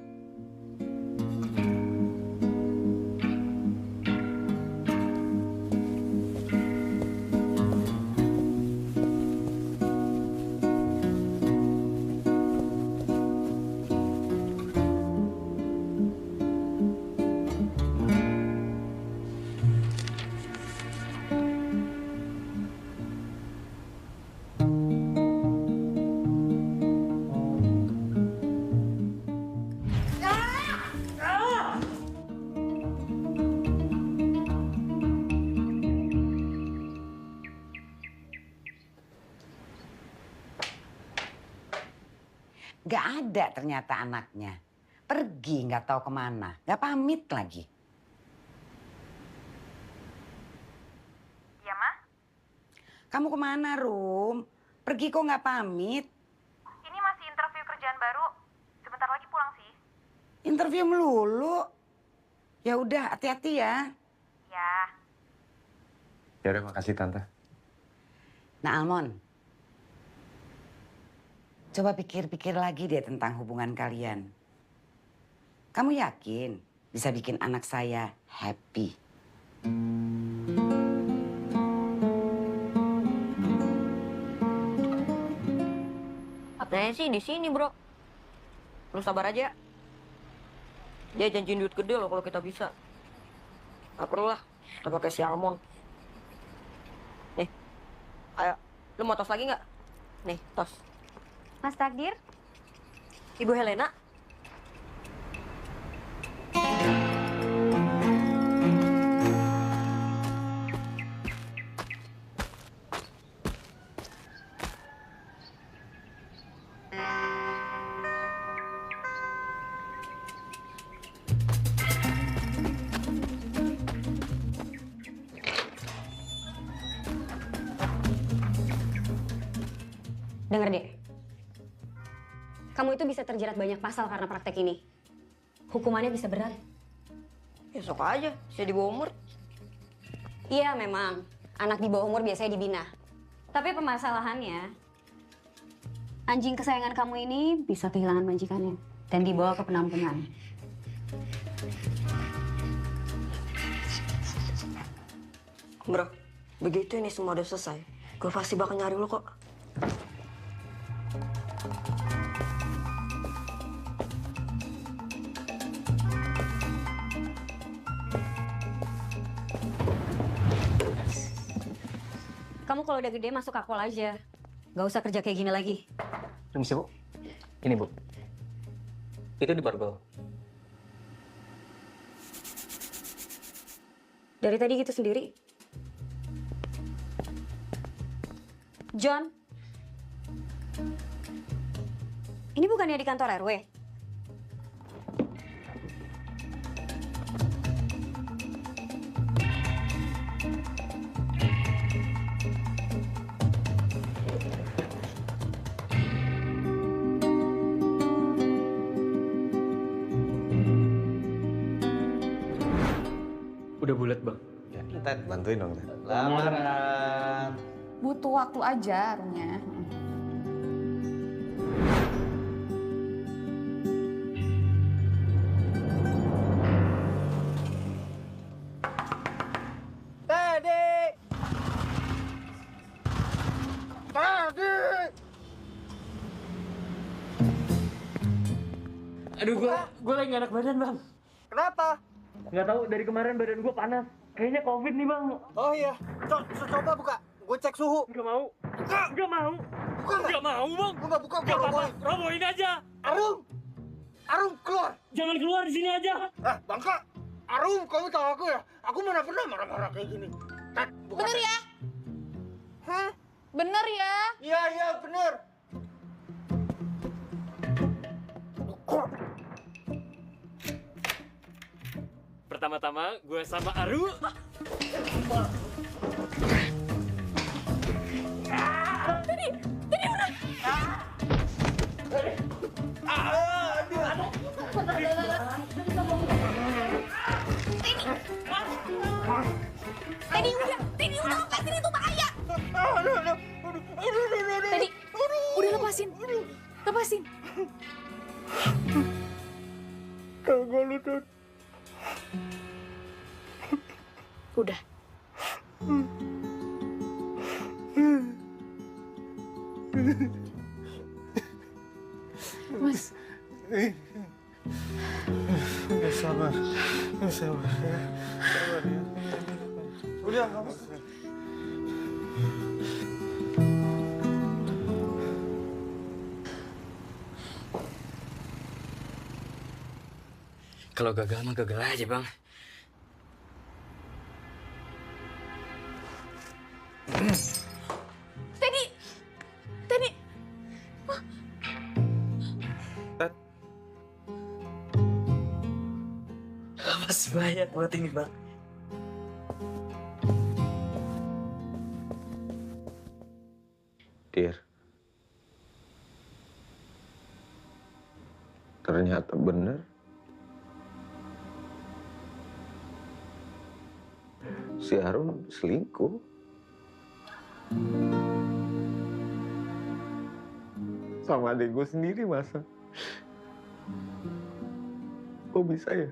Gak ada ternyata anaknya. Pergi nggak tahu kemana. Gak pamit lagi. Iya, Ma? Kamu kemana, Rum? Pergi kok nggak pamit? Ini masih interview kerjaan baru. Sebentar lagi pulang sih. Interview melulu. Ya udah, hati-hati ya. Ya. Ya udah, makasih, Tante. Nah, Almon. Coba pikir-pikir lagi deh tentang hubungan kalian. Kamu yakin bisa bikin anak saya happy? Katanya sih di sini, Bro. Lu sabar aja. Dia janjiin duit gede loh kalau kita bisa. Gak perlu lah, kita pakai si Almond. Nih, ayo. Lu mau tos lagi nggak? Nih, tos. Mas Takdir? Ibu Helena? Dengar deh. Kamu itu bisa terjerat banyak pasal karena praktek ini. Hukumannya bisa berat. Ya sok aja, saya di bawah umur. Iya memang, anak di bawah umur biasanya dibina. Tapi permasalahannya, anjing kesayangan kamu ini bisa kehilangan majikannya dan dibawa ke penampungan. Bro, begitu ini semua udah selesai, gue pasti bakal nyari lu kok. Kamu kalau udah gede masuk akpol aja. Gak usah kerja kayak gini lagi. Permisi, Bu. Ini, Bu. Itu di borgol. Dari tadi gitu sendiri. John. Ini bukannya di kantor RW? Udah bulat, Bang. Ya, Ted, bantuin dong, Ted. Lamaran. Butuh waktu aja, Rumnya. Tadi. Aduh, gue lagi gak enak badan, Bang. Kenapa? Nggak tahu, dari kemarin badan gue panas. Kayaknya COVID nih, Bang. Oh iya, coba buka. Gue cek suhu. Nggak mau. Buka. Nggak mau. Buka nggak? Nggak mau, Bang. Gue nggak buka. Nggak apa-apa. Robohin aja. Arum. Arum, keluar. Jangan keluar di sini aja. Bangka. Arum, kamu tahu aku ya? Aku mana pernah marah-marah kayak gini. Tet, buka. Bener ya? Hah? Bener ya? Iya, bener. Pertama-tama gue sama Aru. Tadi udah. Tadi udah lepasin itu bahaya. Tadi udah lepasin. Kagak lu, Dad. Udah. Mas. Sabar ya. Sabar ya. Udah, kamu. Kalau gagal mah gagal aja, Bang. Tadi. Makasih banyak buat ini, Bang. Dir. Ternyata bener. Si Arum selingkuh. Sama adik gue sendiri, masa? Kok bisa ya?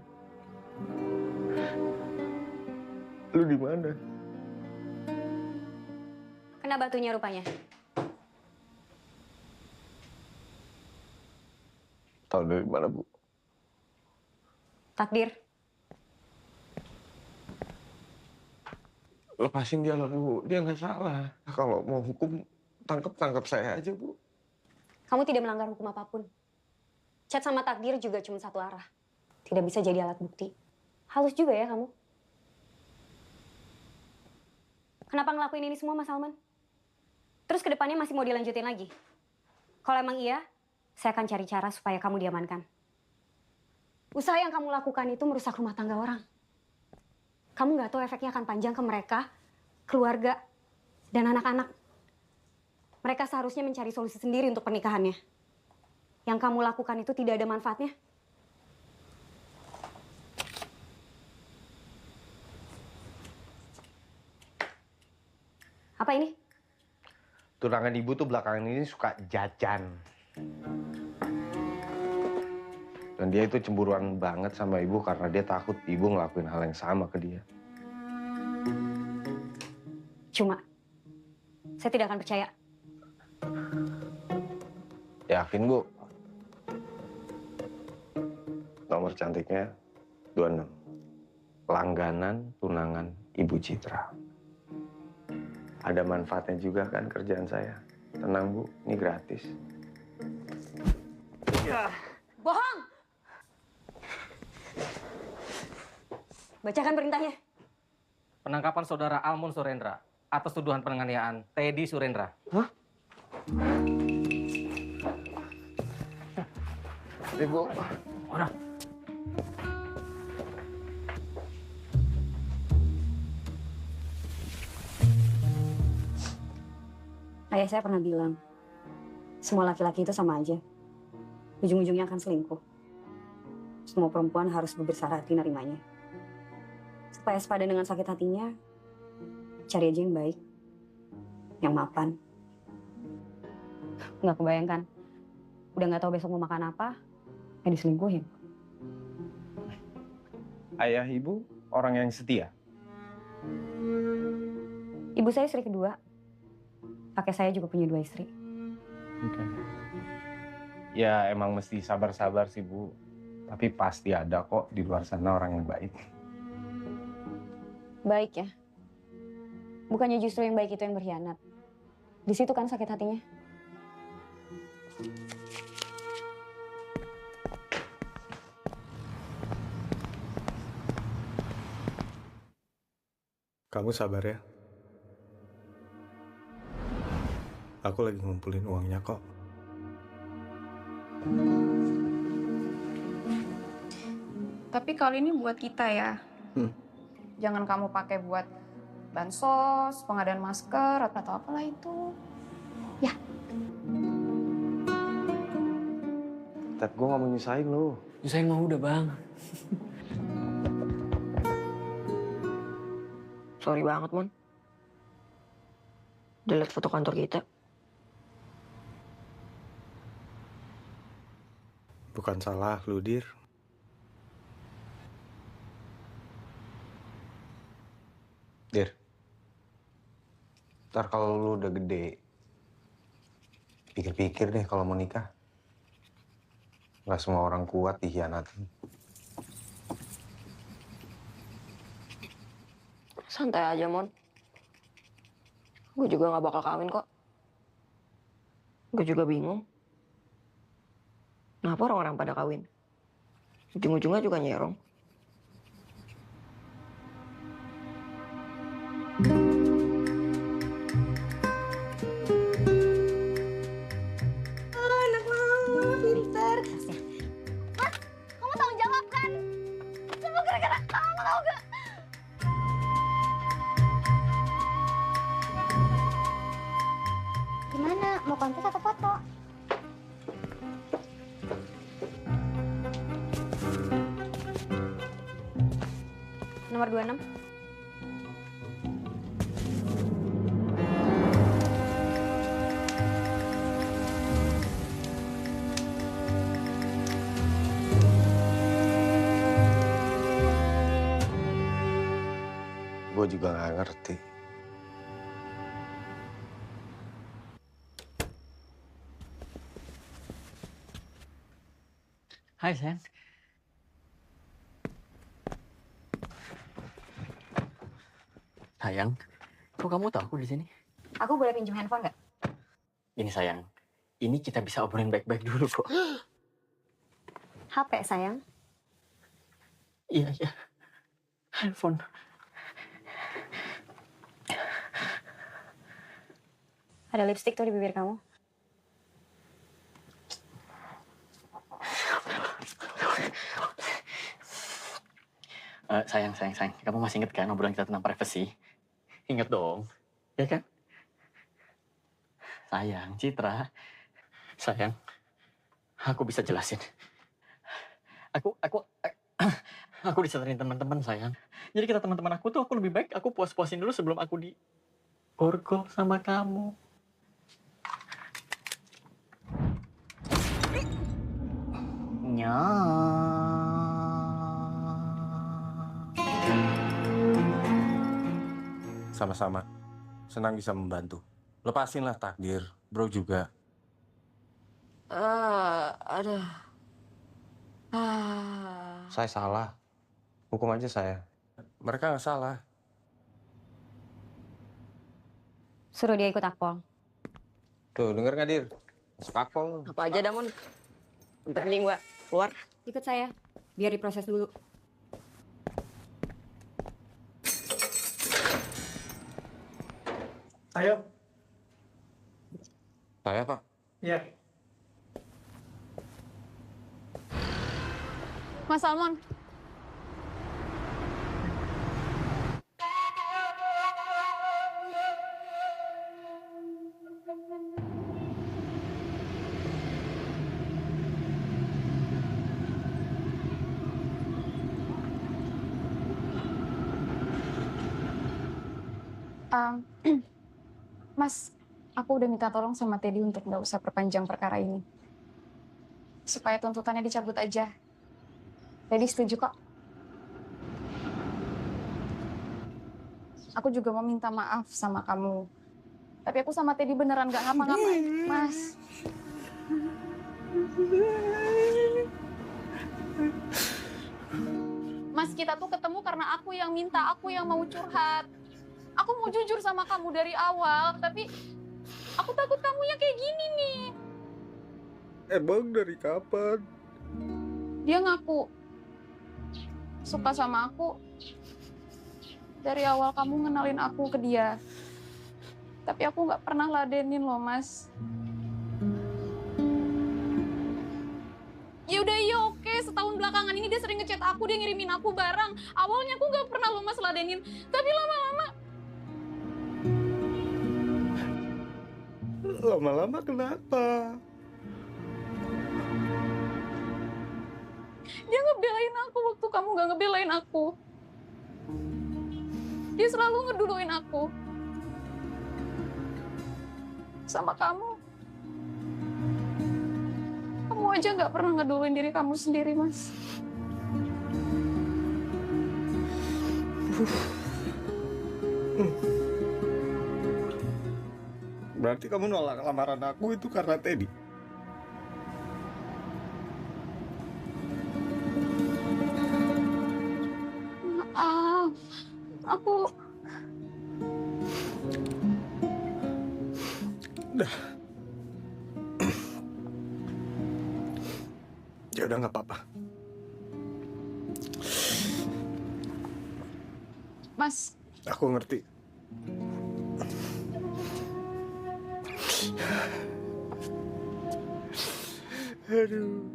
Lu di mana? Kena batunya rupanya. Tahu dari mana, Bu? Takdir. Lepasin dia lah, Bu. Dia nggak salah. Kalau mau hukum, tangkap saya aja, Bu. Kamu tidak melanggar hukum apapun. Chat sama takdir juga cuma satu arah. Tidak bisa jadi alat bukti. Halus juga ya kamu. Kenapa ngelakuin ini semua, Mas Salman? Terus kedepannya masih mau dilanjutin lagi? Kalau emang iya, saya akan cari cara supaya kamu diamankan. Usaha yang kamu lakukan itu merusak rumah tangga orang. Kamu nggak tahu efeknya akan panjang ke mereka, keluarga, dan anak-anak. Mereka seharusnya mencari solusi sendiri untuk pernikahannya. Yang kamu lakukan itu tidak ada manfaatnya. Apa ini? Tunangan ibu tuh belakangan ini suka jajan. Dan dia itu cemburuan banget sama ibu karena dia takut ibu ngelakuin hal yang sama ke dia. Cuma, saya tidak akan percaya. Yakin, Bu? Nomor cantiknya 26. Langganan tunangan Ibu Citra. Ada manfaatnya juga kan kerjaan saya. Tenang, Bu, ini gratis. Bohong! Bacakan perintahnya. Penangkapan saudara Almon Surendra atas tuduhan penganiayaan Teddy Surendra. Hah? Ibu. Udah. Ayah saya pernah bilang, semua laki-laki itu sama aja. Ujung-ujungnya akan selingkuh. Semua perempuan harus berbesar hati nerimanya. Supaya sepadan dengan sakit hatinya, cari aja yang baik, yang mapan. Nggak kebayangkan, udah nggak tahu besok mau makan apa, diselingkuhin. Ayah ibu orang yang setia? Ibu saya istri kedua. Kakek saya juga punya 2 istri. Oke. Ya emang mesti sabar-sabar sih, Bu. Tapi pasti ada kok di luar sana orang yang baik. Baik ya. Bukannya justru yang baik itu yang berkhianat. Di situ kan sakit hatinya. Kamu sabar ya. Aku lagi ngumpulin uangnya kok. Tapi kali ini buat kita ya. Jangan kamu pakai buat bansos, pengadaan masker, atau apalah itu. Ya. Ted, gue gak mau nyusahin lu. Nyusahin mah udah, Bang. Sorry banget, Mon. Delete foto kantor kita. Bukan salah lu, Dir. Dir, ntar kalau lu udah gede, pikir-pikir deh kalau mau nikah. Nggak semua orang kuat dikhianatin. Santai aja, Mon. Gue juga gak bakal kawin kok. Gue juga bingung. Kenapa orang-orang pada kawin? Ujung-ujungnya juga nyerong. Anak mama, pintar. Mas, kamu tanggung jawab kan? Semua gara-gara kamu, tau gak? Gimana? Mau kontes atau foto? Nomor 26. Gue juga nggak ngerti. Hai, sayang. Sayang, kok kamu tahu aku di sini? Aku boleh pinjam handphone nggak? Ini sayang, ini kita bisa obrolin baik-baik dulu kok. HP sayang. Iya, iya. Handphone. Ada lipstick tuh di bibir kamu. Sayang. Kamu masih inget kan obrolan kita tentang privacy? Ingat dong, ya kan? Sayang, Citra. Sayang, aku bisa jelasin. Aku disaterin teman-teman, sayang. Jadi kita teman-teman aku tuh, aku lebih baik aku puas-puasin dulu sebelum aku di orgol sama kamu. Sama-sama. Senang bisa membantu. Lepasinlah takdir. Bro juga. Aduh. Saya salah. Hukum aja saya. Mereka nggak salah. Suruh dia ikut akpol. Tuh, denger nggak, Dir? Masuk akpol. Apa aja dah, Mon. Bentar nih gua keluar. Ikut saya, biar diproses dulu. Ayo. Saya, Pak. Iya. Mas Salmon. Mas, aku udah minta tolong sama Teddy untuk nggak usah perpanjang perkara ini. Supaya tuntutannya dicabut aja. Teddy setuju kok. Aku juga mau minta maaf sama kamu. Tapi aku sama Teddy beneran nggak ngapa-ngapain, Mas. Mas, kita tuh ketemu karena aku yang minta, aku yang mau curhat. Aku mau jujur sama kamu dari awal, tapi aku takut kamunya kayak gini nih. Emang dari kapan? Dia ngaku suka sama aku dari awal kamu ngenalin aku ke dia. Tapi aku nggak pernah ladenin loh, Mas. Ya udah iya oke, setahun belakangan ini dia sering ngechat aku, dia ngirimin aku barang. Awalnya aku nggak pernah loh Mas ladenin, tapi lama-lama Lama-lama kenapa? dia ngebelain aku waktu kamu gak ngebelain aku. Dia selalu ngeduluin aku. Sama kamu. Kamu aja gak pernah ngeduluin diri kamu sendiri, Mas. Berarti kamu nolak lamaran aku itu karena Teddy? Maaf, aku... Udah. Ya udah nggak apa-apa. Mas, Aku ngerti. Aduh.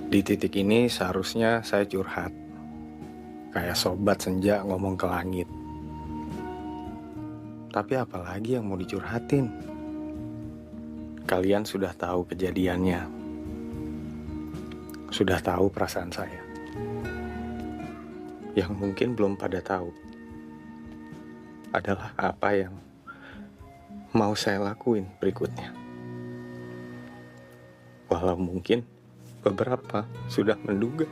Di titik ini seharusnya saya curhat. Kayak sobat senja ngomong ke langit. Tapi apalagi yang mau dicurhatin? Kalian sudah tahu kejadiannya. Sudah tahu perasaan saya. Yang mungkin belum pada tahu adalah apa yang mau saya lakuin berikutnya. Walau mungkin beberapa sudah menduga.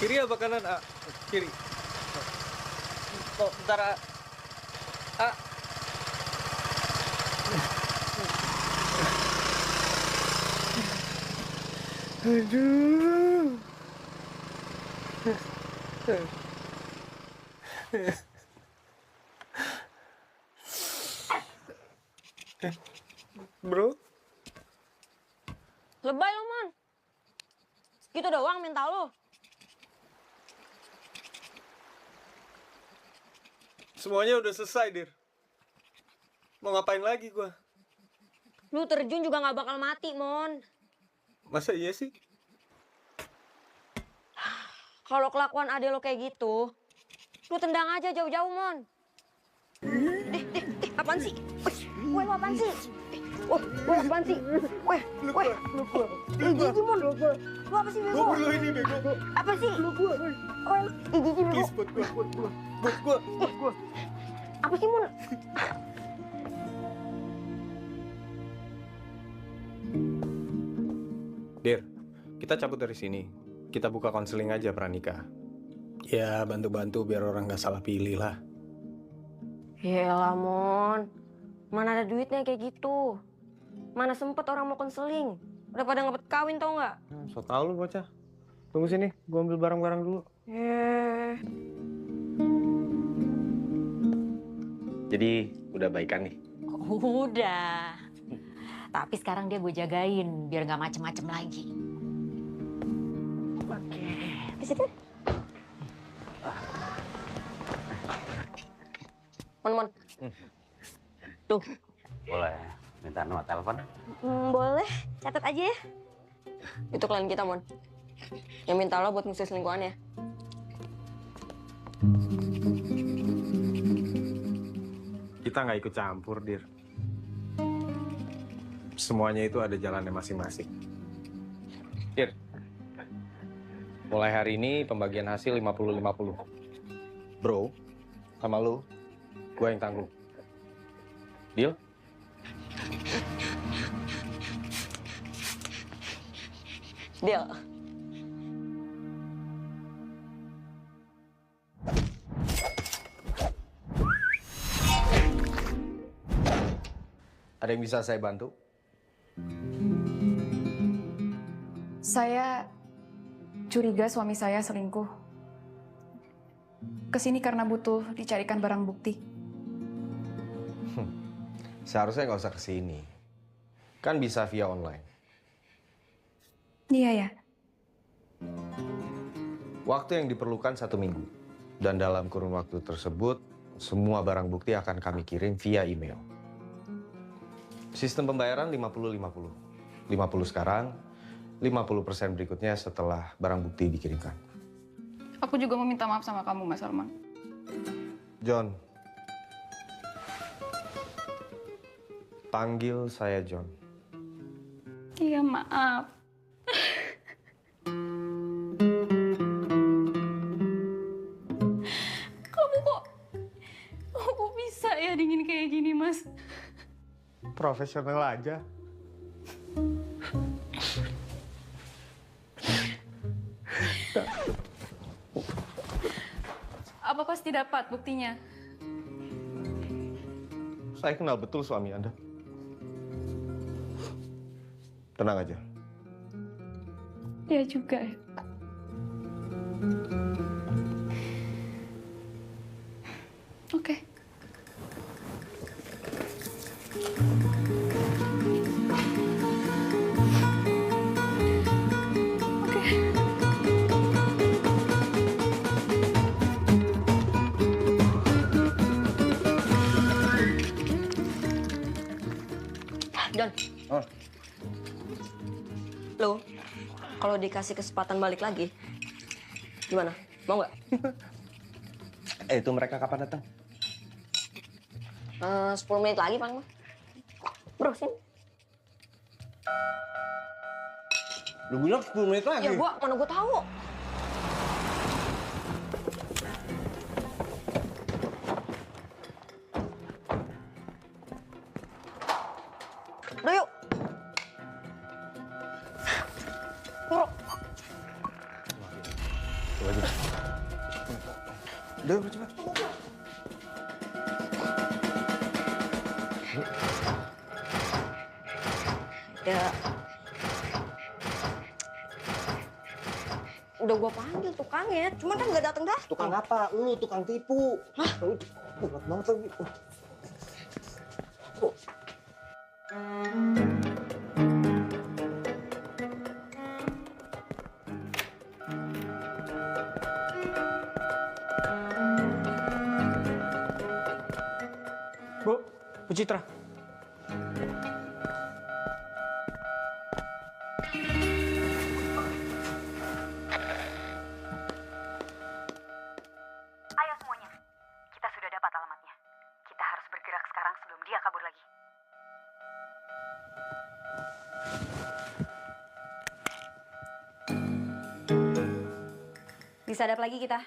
Kiri apa kanan, A? Kiri. Oh, bentar, A. A. Aduh. Bro, Lebay lo, Mon. Gitu doang minta lo. semuanya udah selesai, Dir. Mau ngapain lagi gua? Lu terjun juga gak bakal mati, Mon. Masa iya sih? Kalau kelakuan ade lo kayak gitu, lu tendang aja jauh-jauh, Mon. Apaan sih? Weh, lu apaan sih? Lu apaan sih? Weh, gigi, Mon. Lu apa sih, bego? Lu ini, bego. Apa sih? Weh, gigi, bego. Please, buat gua. Apa sih, Mon? Dir, kita cabut dari sini. Kita buka konseling aja pranikah. Ya, bantu-bantu biar orang gak salah pilih lah. Yaelah, Mon. Mana ada duitnya kayak gitu? Mana sempet orang mau konseling? Udah pada ngepet kawin tau nggak? So tau lu bocah. Tunggu sini, gua ambil barang-barang dulu. Jadi, udah baikan nih? Udah. Tapi sekarang dia gue jagain biar nggak macem-macem lagi. Oke. Di situ. Mon. Tuh. Boleh minta nomor telepon? Boleh, catat aja ya. Itu klien kita, Mon. Yang minta lo buat ngusir selingkuhannya. Kita nggak ikut campur, Dir. Semuanya itu ada jalannya masing-masing. Dir, mulai hari ini pembagian hasil 50-50. Bro, sama lu, gue yang tanggung. Deal? Deal. Ada yang bisa saya bantu? Saya curiga suami saya selingkuh. Kesini karena butuh dicarikan barang bukti. Seharusnya nggak usah kesini. Kan bisa via online. Iya ya. Waktu yang diperlukan 1 minggu. Dan dalam kurun waktu tersebut, semua barang bukti akan kami kirim via email. Sistem pembayaran 50-50. 50 sekarang, 50% berikutnya setelah barang bukti dikirimkan. Aku juga mau minta maaf sama kamu, Mas Salman. John. Panggil saya John. Iya, maaf. Kamu kok bisa ya dingin kayak gini, Mas? Profesional aja. Apa pasti dapat buktinya? Saya kenal betul suami Anda. Tenang aja. Ya juga ya. Oke. John. Lo, kalau dikasih kesempatan balik lagi, gimana? Mau nggak? Itu mereka kapan datang? 10 menit lagi, Bang. Bro, sini. Lu bilang 10 menit lagi? Ya, mana gua tahu. Udah yuk. Bro. Udah, cepat. Ya. Udah gua panggil tukangnya, cuman kan nggak datang dah. Tukang apa? Lu tukang tipu. Hah? Lu berat banget lagi. Bu, Bu Citra. Ayo semuanya, kita sudah dapat alamatnya. Kita harus bergerak sekarang sebelum dia kabur lagi. Bisa hadap lagi kita.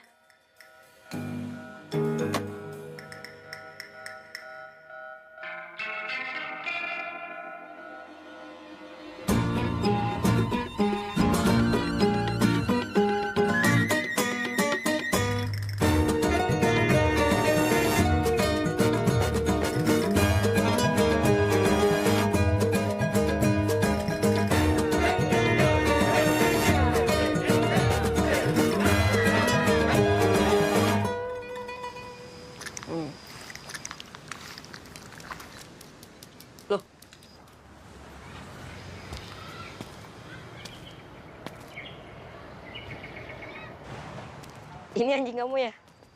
Ini anjing kamu ya?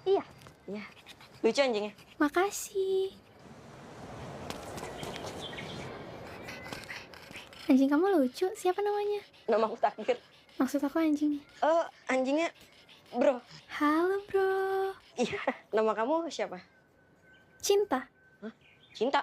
Iya. Iya. Lucu anjingnya. Makasih. Anjing kamu lucu. Siapa namanya? Nama aku Takdir. Maksud aku anjingnya. Oh, anjingnya Bro. Halo, Bro. Iya, nama kamu siapa? Cinta. Hah? Cinta?